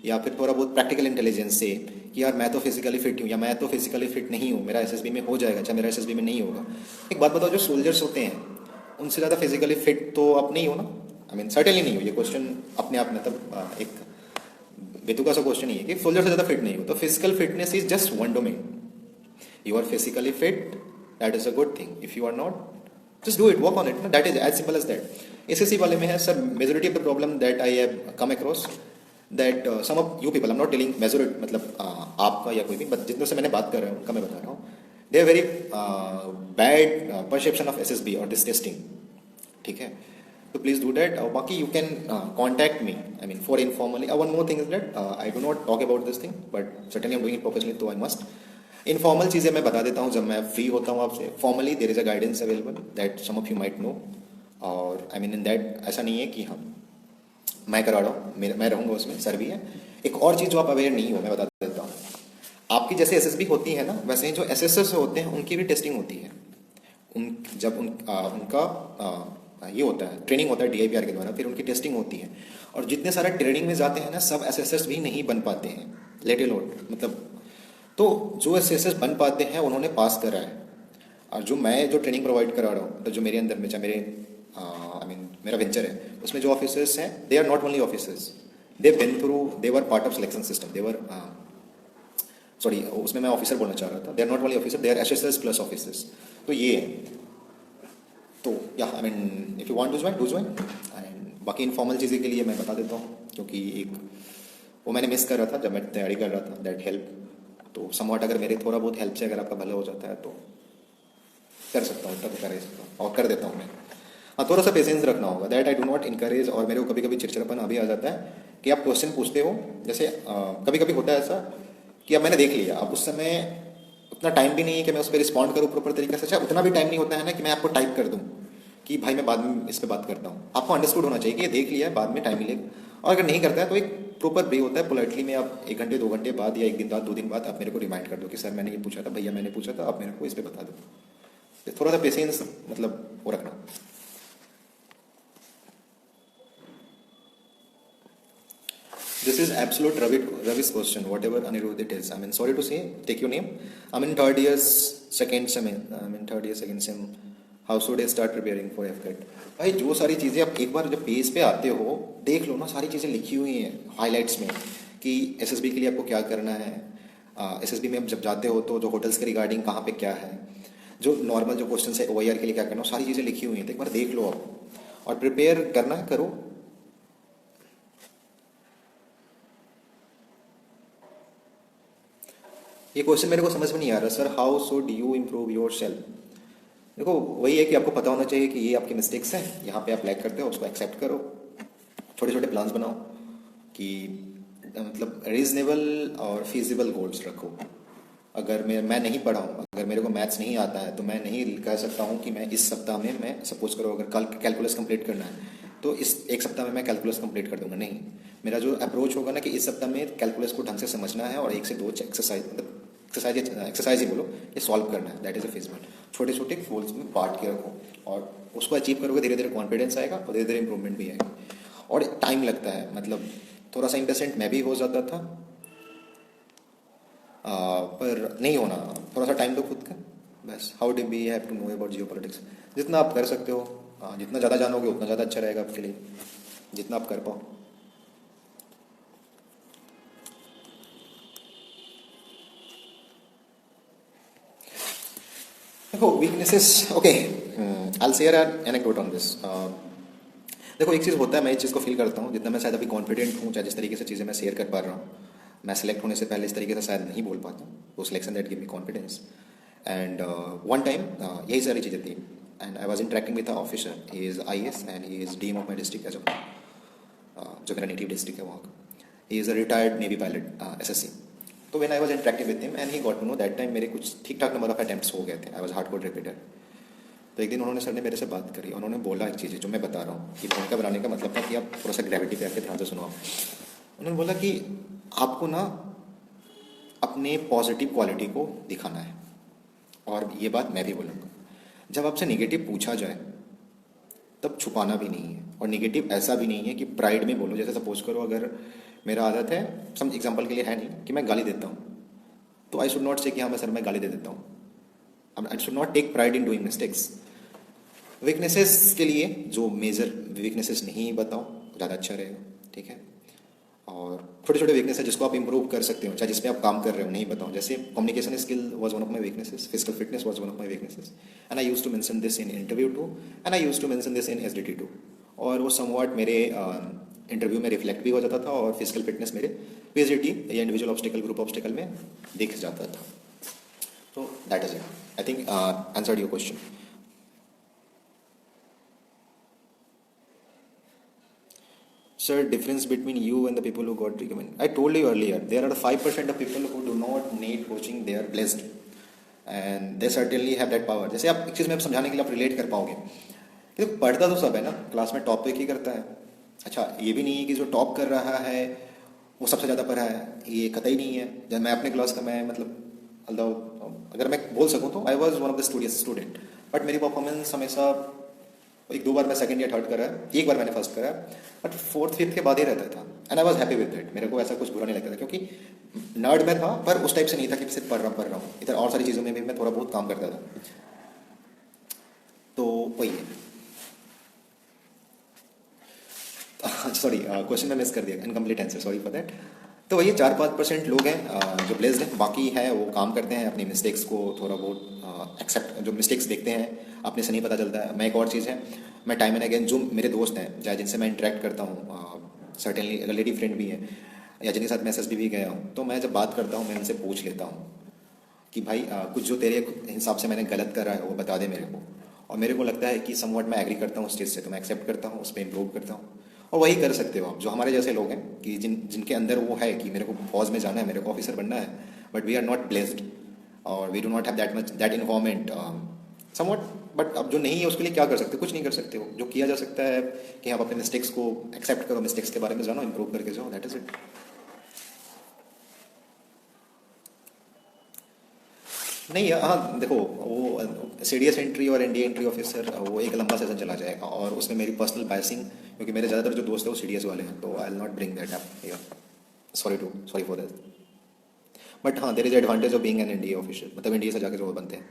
या फिर थोड़ा बहुत प्रैक्टिकल इंटेलिजेंस से कि यार मैं तो फिजिकली फिट हूँ या मैं तो फिजिकली फिट नहीं हूँ, मेरा एसएसबी में हो जाएगा, अच्छा मेरा एसएसबी में नहीं होगा। एक बात बताओ, जो सोल्जर्स होते हैं उनसे ज़्यादा फिजिकली फिट तो आप नहीं हो ना, आई मीन सर्टेनली नहीं हो। ये क्वेश्चन अपने आप में तब एक बेतुका सा क्वेश्चन ही है कि सोल्जर से ज़्यादा फिट नहीं हो। तो physical fitness is just one domain, you are physically fit, that is a good thing. If you are not, just do it, work on it, that is as simple as that। SSC वाले में है sir, majority of the problem that I have come across that some of you people, I am not telling majority मतलब आपका या कोई भी, but जितनों से मैंने बात कर रहा हूँ उनका मैं बता रहा हूँ, they are very bad perception of SSB और दिस टेस्टिंग, ठीक है? तो प्लीज़ डू दैट। और बाकी you can contact me, I mean for informally. One more thing is that I do not talk about this thing, but certainly I am doing it professionally, तो I must informal चीज़ें मैं बता देता हूँ जब मैं फ्री होता हूँ आपसे। Formally there is a guidance available that some of you might know, और आई मीन इन दैट ऐसा नहीं है कि हम मैं करा रहा हूँ, मैं रहूँगा उसमें, सर भी है। एक और चीज़ जो आप अवेयर नहीं हो मैं बता देता हूँ, आपकी जैसे SSB होती है ना, वैसे ही जो SSS होते हैं उनकी भी टेस्टिंग होती है। जब उनका ये होता है, ट्रेनिंग होता है DIPR के द्वारा, फिर उनकी टेस्टिंग होती है। और जितने सारे ट्रेनिंग में जाते हैं ना, सब SSS भी नहीं बन पाते हैं, लेट अलोन मतलब। तो जो SSS बन पाते हैं उन्होंने पास करा है, और जो मैं जो ट्रेनिंग प्रोवाइड करा रहा हूँ, तो जो मेरे अंदर में चाहे मेरे आई मीन मेरा वेंचर है, उसमें जो ऑफिसर्स हैं, they are not only officers, they been through, they were part of selection system, they were sorry उसमें मैं ऑफिसर बोलना चाह रहा था, they are not only officer, they are SSS plus officers. तो ये है, तो या I mean if you want to join do join. And बाकी इनफॉर्मल चीज़ें के लिए मैं बता देता हूँ, क्योंकि एक वो मैंने मिस कर रहा था जब मैं तैयारी कर रहा था, दैट हेल्प। तो समवॉट अगर मेरे थोड़ा बहुत हेल्प से अगर आपका भला हो जाता है तो कर सकता हूँ, तब कर सकता हूँ और कर देता हूँ मैं। हाँ, थोड़ा सा पेशेंस रखना होगा, that I do not encourage. और मेरे को कभी कभी चिड़चिड़ापन अभी आ जाता है कि आप क्वेश्चन पूछते हो, जैसे कभी कभी होता है ऐसा कि अब मैंने देख लिया, अब उस समय उतना टाइम भी नहीं है कि मैं उस पर रिस्पॉन्ड करूँ प्रॉपर तरीके से। अच्छा, उतना भी टाइम नहीं होता है ना कि मैं आपको टाइप कर दूँ कि भाई मैं बाद में इस पर बात करता हूँ। आपको अंडरस्टूड होना चाहिए कि ये देख लिया है, बाद में टाइम मिलेगा। और अगर नहीं करता है तो एक प्रॉपर वे होता है, पोलाइटली में आप 1 घंटे 2 घंटे बाद या 1 दिन बाद 2 दिन बाद आप मेरे को रिमाइंड कर दो कि सर मैंने ये पूछा था, भैया मैंने पूछा था, आप मेरे को इस पर बता दो। थोड़ा सा पेशेंस मतलब वो रखना। This is absolute rubbish question, whatever Anirudh it is. I mean, sorry to say, take your name. I'm in third year, second sem. I'm in third year, second sem. How should I start preparing for FCAT? भाई जो सारी चीज़ें आप एक बार जब page पे आते हो देख लो ना, सारी चीज़ें लिखी हुई हैं हाइलाइट्स में कि एसएसबी के लिए आपको क्या करना है। एसएसबी में आप जब जाते हो तो जो होटल्स के रिगार्डिंग कहाँ पे क्या है, जो नॉर्मल जो क्वेश्चन है ओआईआर के लिए क्या करना, सारी चीज़ें लिखी हुई हैं। तो एक बार देख लो आप और प्रिपेयर करना है करो। ये क्वेश्चन मेरे को समझ में नहीं आ रहा sir, how should you improve your self. देखो वही है कि आपको पता होना चाहिए कि ये आपकी मिस्टेक्स हैं, यहाँ पे आप लैग करते हो, उसको एक्सेप्ट करो, छोटे छोटे प्लान्स बनाओ कि मतलब रीजनेबल और फीजिबल गोल्स रखो। अगर मैं नहीं पढ़ा हूँ, अगर मेरे को मैथ्स नहीं आता है तो मैं नहीं कह सकता हूँ कि मैं इस सप्ताह में, मैं सपोज करो अगर कल कैलकुलस कंप्लीट करना है तो इस एक सप्ताह में मैं कैलकुलस कंप्लीट कर दूंगा। नहीं, मेरा जो अप्रोच होगा ना कि इस सप्ताह में कैलकुलस को ढंग से समझना है और एक से दो एक्सरसाइज, मतलब एक्सरसाइज ही बोलो, ये सॉल्व करना है। That is a feasible. छोटे छोटे गोल्स में बांट के रखो और उसको अचीव करोगे, धीरे धीरे कॉन्फिडेंस आएगा और धीरे धीरे इंप्रूवमेंट भी आएगा। और टाइम लगता है, मतलब थोड़ा सा इम्पेशेंट मैं भी हो जाता था, पर नहीं होना, थोड़ा सा टाइम दो खुद का बस। How do we have to know about geopolitics, जितना आप कर सकते हो, जितना ज़्यादा जानोगे उतना ज़्यादा अच्छा रहेगा आपके लिए, जितना आप कर पाओ। देखो weaknesses, okay I share an anecdote on this. देखो एक चीज़ होता है, मैं इस चीज़ को फील करता हूँ, जितना मैं शायद अभी कॉन्फिडेंट हूँ, चाहे जिस तरीके से चीज़ें मैं शेयर कर पा रहा हूँ, मैं सिलेक्ट होने से पहले इस तरीके से शायद नहीं बोल पाता। वो selection that give me confidence. And one time यही सारी चीज़ें थी and I was interacting with a officer, he is IAS and he is DM of my district as जो मेरा नेटिव डिस्ट्रिक्ट है वहाँ का। He is a retired navy pilot SSC। तो when I was interacting with him and he got to know, that time मेरे कुछ ठीक ठाक नंबर ऑफ अटेम्प्ट्स हो गए थे, आई वाज हार्डकोर रिपीटर। तो एक दिन उन्होंने, सर ने मेरे से बात करी, उन्होंने बोला एक चीज़ जो मैं बता रहा हूँ कि भूमिका बनाने का मतलब था कि आप थोड़ा सा ग्रेविटी पे आके ध्यान से सुनो। उन्होंने बोला कि आपको ना अपने पॉजिटिव क्वालिटी को दिखाना है, और ये बात मैं भी बोलूँगा, जब आपसे नेगेटिव पूछा जाए तब छुपाना भी नहीं है, और नेगेटिव ऐसा भी नहीं है कि प्राइड में बोलो। जैसे सपोज करो अगर मेरा आदत है, सम एग्जांपल के लिए है नहीं, कि मैं गाली देता हूँ, तो आई शुड नॉट से कि हाँ मैं सर मैं गाली दे देता हूँ। I should not take pride in doing mistakes. Weaknesses के लिए जो मेजर वीकनेसेस नहीं बताओ, ज़्यादा अच्छा रहेगा, ठीक है। और छोटे छोटे वीकनेस है जिसको आप इंप्रूव कर सकते हो, चाहे जिस पे आप काम कर रहे हो, नहीं बताओ। जैसे communication skill was one of my weaknesses, physical fitness was one of my weaknesses, and I used to mention this in interview too, and I used to mention this in SDT too. और वो somewhat मेरे interview में reflect भी हो जाता था, और physical fitness मेरे PhD या इंडिविजुअल ऑब्स्टिकल, ग्रुप ऑब्स्टिकल में दिख जाता था। तो that is it, I think answered your question. Sir, difference between you and the people who got recommended. I told you earlier, there are 5% of people who do not need coaching, they are blessed. And they certainly have that power. जैसे आप एक चीज़ में समझाने के लिए आप relate कर पाओगे कि पढ़ता तो सब है ना, क्लास में टॉप पे ही करता है। अच्छा, ये भी नहीं है कि जो टॉप कर रहा है वो सबसे ज़्यादा पढ़ा है, ये कतई नहीं है। जब मैं अपने क्लास का, मैं मतलब अगर मैं बोल सकूँ तो I was one of the studious student, but मेरी परफॉर्मेंस हमेशा एक दो बार मैं सेकंड या थर्ड करा, एक बार मैंने फर्स्ट करा, बट फोर्थ फिफ्थ के बाद ही रहता था। And I was happy with that, मेरे को ऐसा कुछ बुरा नहीं लगता था, क्योंकि नर्ड में था, पर उस टाइप से नहीं था कि सिर्फ पढ़ रहा हूँ, इधर और सारी चीज़ों में भी मैं थोड़ा बहुत काम करता था। तो वही है। सॉरी, क्वेश्चन में मिस कर दिया, incomplete answer, sorry for that. तो वही 4-5% लोग हैं जो ब्लेस्ड हैं, बाकी है वो काम करते हैं, अपनी मिस्टेक्स को थोड़ा बहुत एक्सेप्ट, जो मिस्टेक्स देखते हैं अपने से नहीं पता चलता है। मैं एक और चीज़ है, मैं टाइम एंड अगेन जो मेरे दोस्त हैं, चाहे जिनसे मैं इंटरेक्ट करता हूँ, सर्टेनली अगर लेडी फ्रेंड भी है या जिनके साथ मैं SSB भी गया हूँ, तो मैं जब बात करता हूँ मैं उनसे पूछ लेता हूँ कि भाई कुछ जो तेरे हिसाब से मैंने गलत करा है वो बता दे मेरे को, और मेरे को लगता है कि समवट मैं एग्री करता हूँ उस चीज़ से, तो मैं एक्सेप्ट करता हूँ, उस पर इम्प्रूव करता हूँ। और वही कर सकते हो आप, जो हमारे जैसे लोग हैं कि जिनके अंदर वो है कि मेरे को फौज में जाना है, मेरे को ऑफिसर बनना है, but we are not blessed और we do not have that much that environment somewhat. But अब जो नहीं है उसके लिए क्या कर सकते हो, कुछ नहीं कर सकते हो। जो किया जा सकता है कि आप अपने मिस्टेक्स को एक्सेप्ट करो, मिस्टेक्स के बारे में जानो, इम्प्रूव करके जाओ, दैट इज इट। नहीं, हाँ देखो, वो CDS एंट्री और NDA एंट्री ऑफिसर वो एक लंबा सेशन चला जाएगा, और उसमें मेरी पर्सनल बायसिंग, क्योंकि मेरे ज़्यादातर जो दोस्त हैं वो CDS वाले हैं, तो I will not bring that up here. Sorry for that. But हाँ, there is advantage of being an NDA official, मतलब इंडिया से जाके जो वो बनते हैं।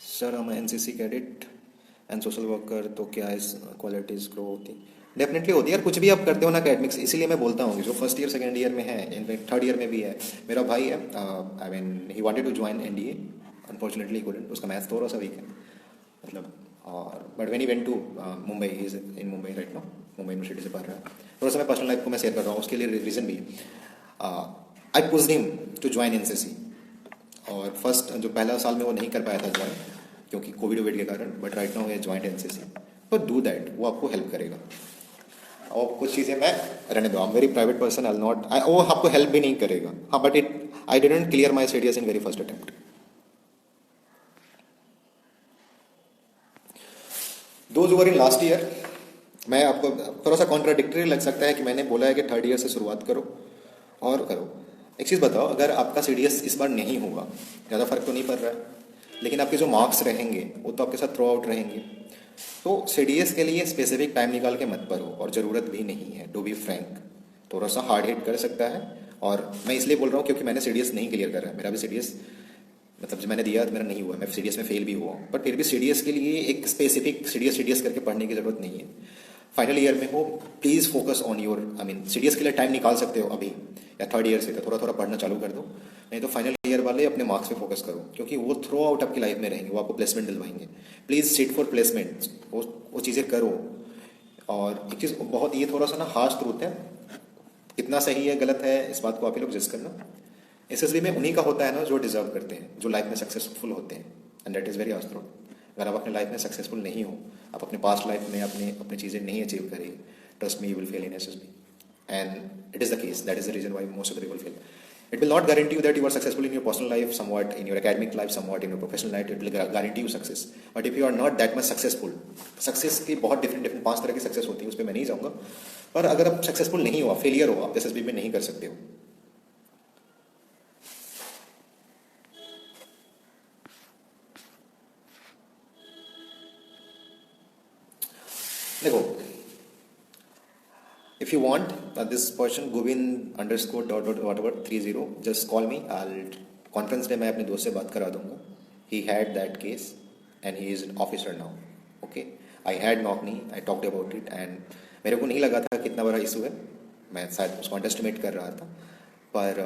सर हम NCC cadet and social worker, तो क्या इस क्वालिटीज़ ग्रो होती? डेफिनेटली होती है यार, कुछ भी आप करते हो ना एकेडमिक्स, इसीलिए मैं बोलता हूँ कि जो फर्स्ट ईयर सेकंड ईयर में है, इनफैक्ट थर्ड ईयर में भी है। मेरा भाई है, I mean he wanted to join NDA, unfortunately couldn't, उसका मैथ्स थोड़ा सा वीक है मतलब। और but when he went to Mumbai, he is in Mumbai right now, Mumbai university से पढ़ रहा है। थोड़ा सा मैं पर्सनल लाइफ को मैं शेयर कर रहा हूँ, उसके लिए रीज़न भी I pushed him to join NCC. और फर्स्ट जो पहला साल में वो नहीं कर पाया था ज्वाइन, क्योंकि कोविड के कारण, बट राइट नाउ ये ज्वाइंट एनसीसी। तो डू दैट, वो आपको हेल्प करेगा। और कुछ चीज़ें मैं रहने दो, आई am very private person, I not, वो आपको हेल्प भी नहीं करेगा। हाँ, but I didn't clear my studies in very first attempt. दो जो वर इन लास्ट ईयर, मैं आपको थोड़ा सा कॉन्ट्राडिक्टरी लग सकता है कि मैंने बोला है कि थर्ड ईयर से शुरुआत करो और करो। एक चीज़ बताओ, अगर आपका सीडीएस इस बार नहीं होगा, ज़्यादा फर्क तो नहीं पड़ रहा है, लेकिन आपके जो मार्क्स रहेंगे वो तो आपके साथ थ्रू आउट रहेंगे। तो सीडीएस के लिए स्पेसिफिक टाइम निकाल के मत पढ़ो, और ज़रूरत भी नहीं है, टू बी फ्रैंक। थोड़ा सा हार्ड हिट कर सकता है, और मैं इसलिए बोल रहा हूँ क्योंकि मैंने सीडीएस नहीं क्लियर करा है। मेरा भी सीडीएस, मतलब जब मैंने दिया तो मेरा नहीं हुआ, मैं सीडीएस में फेल भी हुआ, बट फिर भी सीडीएस के लिए एक स्पेसिफिक सीडीएस करके पढ़ने की ज़रूरत नहीं है। फाइनल ईयर में हो, please focus on your, I mean CDS के लिए टाइम निकाल सकते हो अभी, या थर्ड ईयर से तो थोड़ा थोड़ा पढ़ना चालू कर दो। नहीं तो फाइनल ईयर वाले अपने मार्क्स पे फोकस करो, क्योंकि वो थ्रू आउट आपकी लाइफ में रहेंगे, वो आपको प्लेसमेंट दिलवाएंगे। प्लीज़ सिट फॉर प्लेसमेंट, वो चीज़ें करो। और एक चीज़ बहुत, ये थोड़ा सा ना हार्श ट्रूथ है, कितना सही है गलत है इस बात को आप ही लोग जज करना। एसएसबी में उन्हीं का होता है ना जो डिजर्व करते हैं, जो लाइफ में सक्सेसफुल होते हैं, and that is very harsh truth. अगर आप अपने लाइफ में सक्सेसफुल नहीं हो, आप अपने पास्ट लाइफ में अपनी अपनी चीज़ें नहीं अचीव करें, trust me, you will fail in SSB, and it is the case, that is the reason why most of the people fail. It will not guarantee you that you are successful in your personal life, somewhat in your academic life, somewhat in your professional life. It will guarantee you success. But if you are not that much successful, success की बहुत different 5 तरह की success होती है, उस पर मैं नहीं जाऊँगा। पर अगर आप सक्सेसफुल नहीं हो, आप फेलियर हो, आप एसएसबी में नहीं कर सकते हो। देखो, if you want this person Govind underscore dot dot whatever 30, just call me. I'll conference day मैं अपने दोस्त से बात करा दूंगा। He had that case and he is an officer now. Okay, I had Knockney, I talked about it and मेरे को नहीं लगा था कितना बड़ा इशू है, मैं शायद उसको अंडरस्टिमेट कर रहा था, पर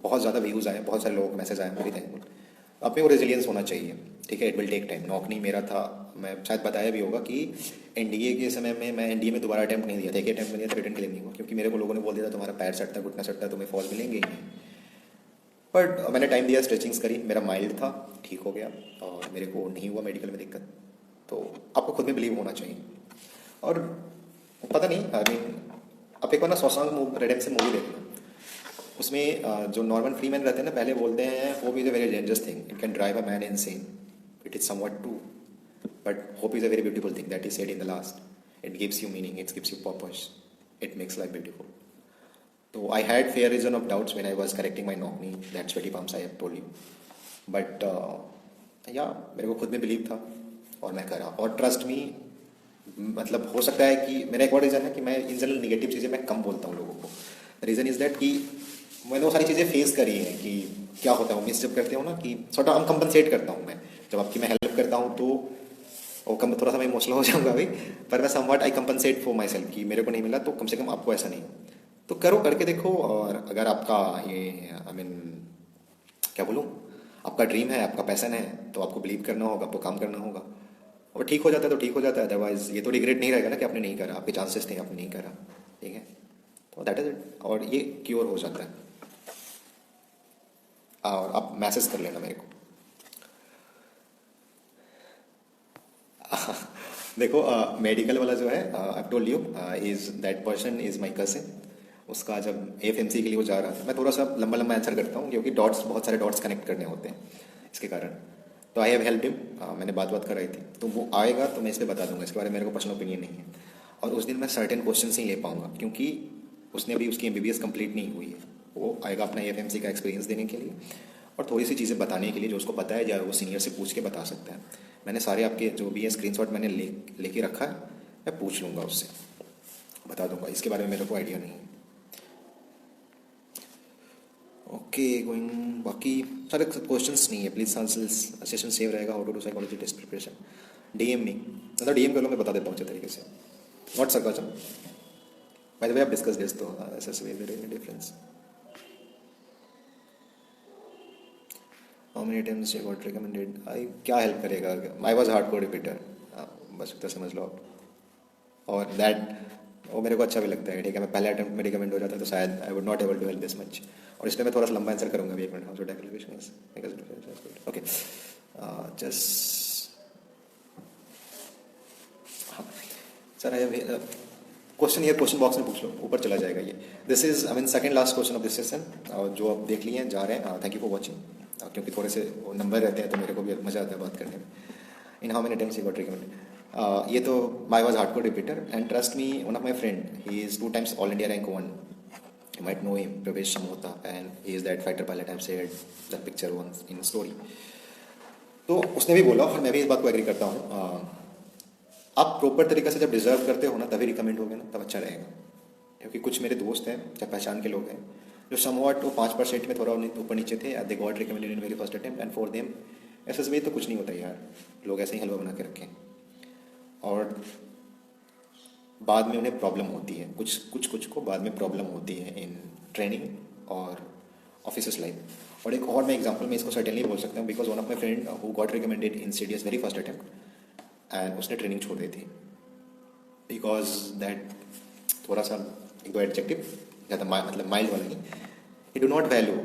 बहुत ज़्यादा व्यूज़ आए, बहुत सारे लोगों के मैसेज आए, वेरी थैंकफुल। अपने को रेजिलियंस होना चाहिए, ठीक है, इट विल टेक टाइम। नॉकनी मेरा था, मैं शायद बताया भी होगा कि एनडीए के समय में मैं एनडीए में दोबारा अटैम्प्ट नहीं दिया था, एक अटैम्प्ट में दिया था, रिटर्न क्लेम नहीं हुआ, क्योंकि मेरे को लोगों ने बोल दिया था तुम्हारा पैर सटता है, घुटना सटता है, तुम्हें फॉल्स मिलेंगे ही नहीं। बट मैंने टाइम दिया, स्ट्रेचिंग्स करी, मेरा माइल्ड था, ठीक हो गया, और मेरे को नहीं हुआ मेडिकल में दिक्कत। तो आपको खुद में बिलीव होना चाहिए। और पता नहीं, आई मीन आप एक बार ना शॉशैंक रिडेम्पशन मूवी देखना, उसमें जो नॉर्मन फ्रीमैन रहते हैं ना, पहले बोलते हैं hope is a very dangerous thing, it can drive a man insane, it is somewhat true, but hope is a very beautiful thing, that is said in the last, it gives you meaning, it gives you purpose, it makes life beautiful. तो I had fair reason of doubts when I was correcting my knock knee, that sweaty pumps I have told you, but या मेरे को खुद में believe था और मैं करा। और ट्रस्ट मी, मतलब हो सकता है कि मेरा एक और रीज़न है कि मैं इन जनरल निगेटिव चीज़ें मैं कम बोलता हूँ लोगों को। रीज़न इज़ दैट कि मैंने वो सारी चीज़ें फेस करी हैं कि क्या होता है, मिस जब करते हो ना, कि थोड़ा हम कंपनसेट करता हूँ मैं, जब आपकी मैं हेल्प करता हूँ तो वो कम, थोड़ा सा मैं इमोशनल हो जाऊँगा अभी, पर मैं somewhat I compensate for my self कि मेरे को नहीं मिला तो कम से कम आपको ऐसा नहीं हो। तो करो, करके देखो, और अगर आपका ये आई मीन क्या बोलूँ, आपका ड्रीम है, आपका पैसन है, तो आपको बिलीव करना होगा, आपको काम करना होगा, और ठीक हो जाता है तो ठीक हो जाता है। अदरवाइज ये तो रिग्रेट नहीं रहेगा ना कि आपने नहीं करा, आपके चांसेस थे, आपने नहीं करा, ठीक है, तो दैट इज इट, और ये क्योर हो जाता है। और आप मैसेज कर लेना मेरे को। देखो, मेडिकल वाला जो है, आई told you, is that person is my cousin. उसका जब एफएमसी के लिए वो जा रहा था, मैं थोड़ा सा लंबा लंबा आंसर करता हूँ क्योंकि डॉट्स, बहुत सारे डॉट्स कनेक्ट करने होते हैं इसके कारण। तो आई हैव हेल्प हिम, मैंने बात कराई थी, तो वो आएगा तो मैं इस पर बता दूंगा, इसके बारे में मेरे को पर्सनल ओपिनियन नहीं है। और उस दिन मैं सर्टेन क्वेश्चन ही ले पाऊंगा क्योंकि उसने अभी उसकी एमबीबीएस कंप्लीट नहीं हुई है। वो आएगा अपना एफएमसी का एक्सपीरियंस देने के लिए और थोड़ी सी चीज़ें बताने के लिए जो उसको पता है, या वो सीनियर से पूछ के बता सकता है। मैंने सारे आपके जो भी है स्क्रीनशॉट मैंने लेके रखा है, मैं पूछ लूँगा उससे। बता दूंगा, इसके बारे में मेरे को आइडिया नहीं है। ओके गोइंग, बाकी सारे क्वेश्चंस नहीं है प्लीज़, सेशन सेव रहेगा। How to do psychology test preparation, DM में मतलब डीएम कर लो, मैं बता देता हूँ अच्छे तरीके से, not sarcasm. By the way आप डिस्कस दिस, तो ऐसा difference. How many times you got recommended, I क्या हेल्प करेगा, I was hard core repeater, बस इतना समझ लो आप। और दैट वो मेरे को अच्छा भी लगता है, ठीक है, मैं पहले अटेम्प्ट में रिकमेंड हो जाता तो शायद I would not able to help this much. और इसलिए मैं थोड़ा सा लंबा आंसर करूंगा अभी, एक minute. How declaration is okay, just sir I question, ये क्वेश्चन बॉक्स में पूछ लो, ऊपर चला जाएगा ये। This is I mean second last question of this session, जो आप देख लिए हैं जा रहे हैं। थैंक यू फॉर वॉचिंग, क्योंकि थोड़े से नंबर रहते हैं तो मेरे को भी मज़ा आता है बात करने में। In how many times you got recommended, ये तो I was hardcore repeater and trust me, one of my friend, he is 2 times all India rank 1, you might know him, Pravesh Samhota, and he is that fighter pilot I've shared that picture once in story. तो उसने भी बोला और मैं भी इस बात को एग्री करता हूँ, आप प्रॉपर तरीके से जब डिजर्व करते हो ना तभी रिकमेंड होगे ना, तब अच्छा रहेगा। क्योंकि कुछ मेरे दोस्त हैं, चाहे पहचान के लोग हैं, जो समवॉट वो 5% में थोड़ा ऊपर नीचे थे, दे got recommended in very first attempt and for them SSB तो कुछ नहीं होता यार, लोग ऐसे ही हलवा बना के रखें और बाद में उन्हें प्रॉब्लम होती है, कुछ को बाद में प्रॉब्लम होती है इन ट्रेनिंग और ऑफिसर्स लाइफ। और एक और मैं एग्जांपल में इसको सर्टेनली बोल सकता हूँ, because one of my friend who got recommended in CDS very first attempt and उसने ट्रेनिंग छोड़ दी थी, बिकॉज दैट थोड़ा सा एक दो एडजेक्टिव ज़्यादा मतलब माइल्ड वाला नहीं, ही do not value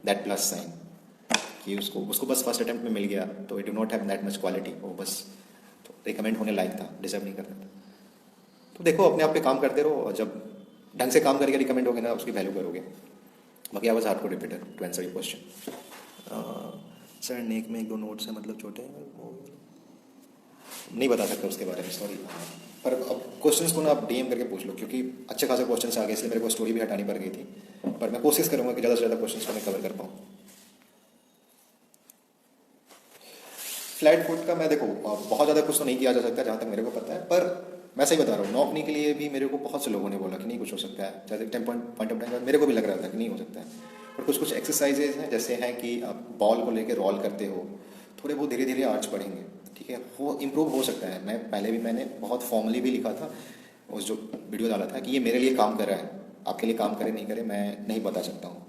that plus sign कि उसको बस फर्स्ट अटेम्प्ट में मिल गया तो ही do not have that much quality, वो बस तो रिकमेंड होने लायक था, डिजर्व नहीं करता था। तो देखो अपने आप पे काम करते रहो, और जब ढंग से काम करके रिकमेंड होगे ना उसकी वैल्यू करोगे। बाकी I was hardcore repeater to answer your question. Sir neck में 1-2 नोट्स है, मतलब छोटे हैं, वो नहीं बता सकता उसके बारे में, सॉरी। पर अब क्वेश्चंस को ना आप डीएम करके पूछ लो, क्योंकि अच्छे खासे क्वेश्चंस आ गए, इसलिए मेरे को स्टोरी भी हटानी पड़ गई थी, पर मैं कोशिश करूंगा कि ज़्यादा से ज़्यादा क्वेश्चंस को मैं कवर कर पाऊँ। फ्लैट फुट का मैं देखो बहुत ज़्यादा कुछ तो नहीं किया जा सकता जहाँ तक मेरे को पता है, पर मैं सही बता रहा हूँ, नॉकनी के लिए भी मेरे को बहुत से लोगों ने बोला कि नहीं कुछ हो सकता है, चाहे पॉइंट ऑफ टाइम मेरे को भी लग रहा था कि नहीं हो सकता है। और कुछ एक्सरसाइजेज हैं जैसे हैं कि आप बॉल को लेकर रोल करते हो, थोड़े बहुत धीरे धीरे आर्च बढ़ेंगे, ठीक है, वो इम्प्रूव हो सकता है। मैंने बहुत फॉर्मली भी लिखा था, उस जो वीडियो डाला था कि ये मेरे लिए काम कर रहा है, आपके लिए काम करे नहीं करे मैं नहीं बता सकता हूँ।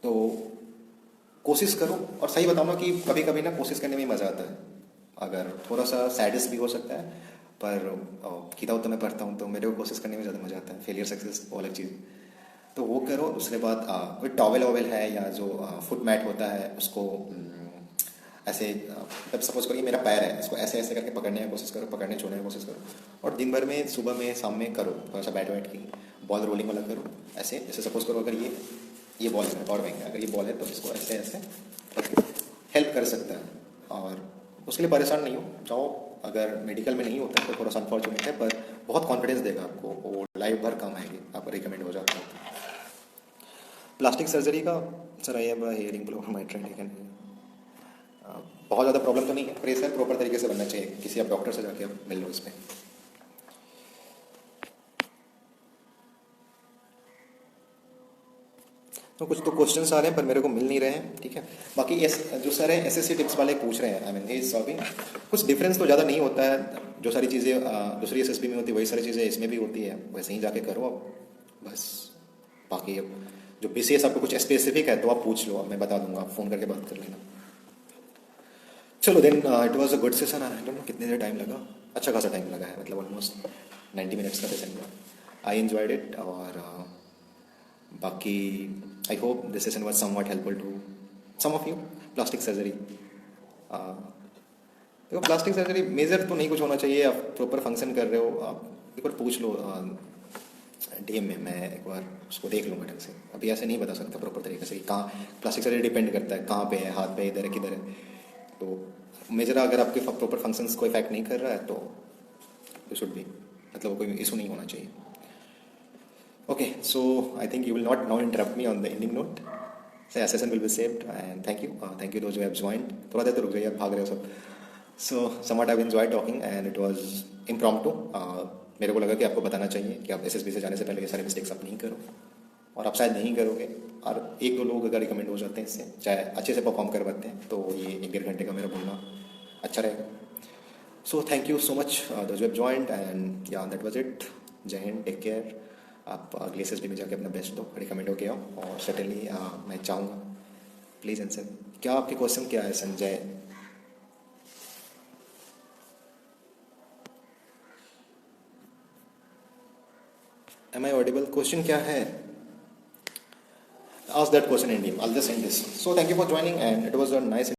तो कोशिश करो, और सही बताऊँ ना कि कभी कभी ना कोशिश करने में मज़ा आता है, अगर थोड़ा सा सैडिस्ट भी हो सकता है, पर किताब तो मैं पढ़ता हूँ तो मेरे को कोशिश करने में ज़्यादा मज़ा आता है, फेलियर सक्सेस वो अलग चीज़। तो वो करो, उसके बाद कोई टॉवेल वॉवेल है या जो फुट मैट होता है उसको ऐसे तब सपोज करो ये मेरा पैर है, इसको ऐसे ऐसे करके पकड़ने की कोशिश करो, पकड़ने छोड़ने की कोशिश करो, और दिन भर में सुबह में शाम में करो, थोड़ा सा बैट वैट की बॉल रोलिंग वाला करो ऐसे। जैसे सपोज करो अगर ये बॉल है, पावर बैंक है, अगर ये बॉल है तो इसको ऐसे ऐसे हेल्प कर सकता है। और उसके लिए परेशान नहीं हो जाओ, अगर मेडिकल में नहीं होता है तो थोड़ा सा अनफॉर्चुनेट है, पर बहुत कॉन्फिडेंस देगा आपको, वो लाइफ भर काम आएगी, आपको रिकमेंड हो जाता है। प्लास्टिक सर्जरी का sir I have hearing problem my trend, बहुत ज़्यादा प्रॉब्लम तो नहीं है, पर ये सर प्रॉपर तरीके से बनना चाहिए, किसी आप डॉक्टर से जाके आप मिल लो इसमें। तो कुछ तो क्वेश्चंस आ रहे हैं पर मेरे को मिल नहीं रहे हैं, ठीक है। बाकी जो सर हैं एसएससी टिप्स वाले पूछ रहे हैं, आई मीन ही इज सॉल्विंग, कुछ डिफरेंस तो ज़्यादा नहीं होता है, जो सारी चीज़ें दूसरी एसएसबी में होती है वही सारी चीज़ें इसमें भी होती है, वैसे ही जाके करो आप बस। बाकी अब जो बीसीएस आपको कुछ स्पेसिफिक है तो आप पूछ लो, अब मैं बता दूंगा, आप फ़ोन करके बात कर लेना। चलो then it was a good session, I don't know कितने देर टाइम लगा, अच्छा खासा टाइम लगा है, मतलब ऑलमोस्ट 90 मिनट्स का सेशन हुआ, आई एंजॉयड इट। और बाकी I hope this session was somewhat helpful to some of you. Plastic surgery, देखो प्लास्टिक सर्जरी मेजर तो नहीं कुछ होना चाहिए, आप प्रॉपर फंक्शन कर रहे हो, आप एक बार पूछ लो डीएम में, मैं एक बार उसको देख लूँगा ढंग से, अभी ऐसे नहीं बता सकता प्रॉपर तरीके से कि कहाँ प्लास्टिक सर्जरी डिपेंड करता है कहाँ पे है, हाथ पे इधर है किधर है। तो मेजर अगर आपके प्रॉपर फंक्शंस को इफेक्ट नहीं कर रहा है तो यू शुड बी, मतलब कोई इशू नहीं होना चाहिए। Okay, so I think you will not now interrupt me on the ending note, session will be saved and thank you those who have joined. थोड़ा देर तो रुक जाइए, आप भाग रहे हो सब। So somewhat I've enjoyed talking and it was impromptu. मेरे को लगा कि आपको बताना चाहिए कि आप एसएसबी से जाने से पहले ये सारे मिस्टेक्स आप नहीं करो, और आप शायद नहीं करोगे। और एक दो लोग अगर रिकमेंड हो जाते हैं इससे, चाहे अच्छे से परफॉर्म करवाते हैं, तो ये 1-1.5 घंटे का मेरा बोलना अच्छा रहेगा। So thank you so much those have joined, and या दैट वाज इट। जय हिंद, टेक केयर। आप अगले एसएसबी में जाके अपना बेस्ट दो, रिकमेंड हो गया, और सर्टेनली मैं चाहूँगा प्लीज़ आंसर। क्या आपके क्वेश्चन क्या है Sanjay? Am I audible? Question क्या है? Ask that question in DM. I'll just end this. So thank you for joining, and it was a nice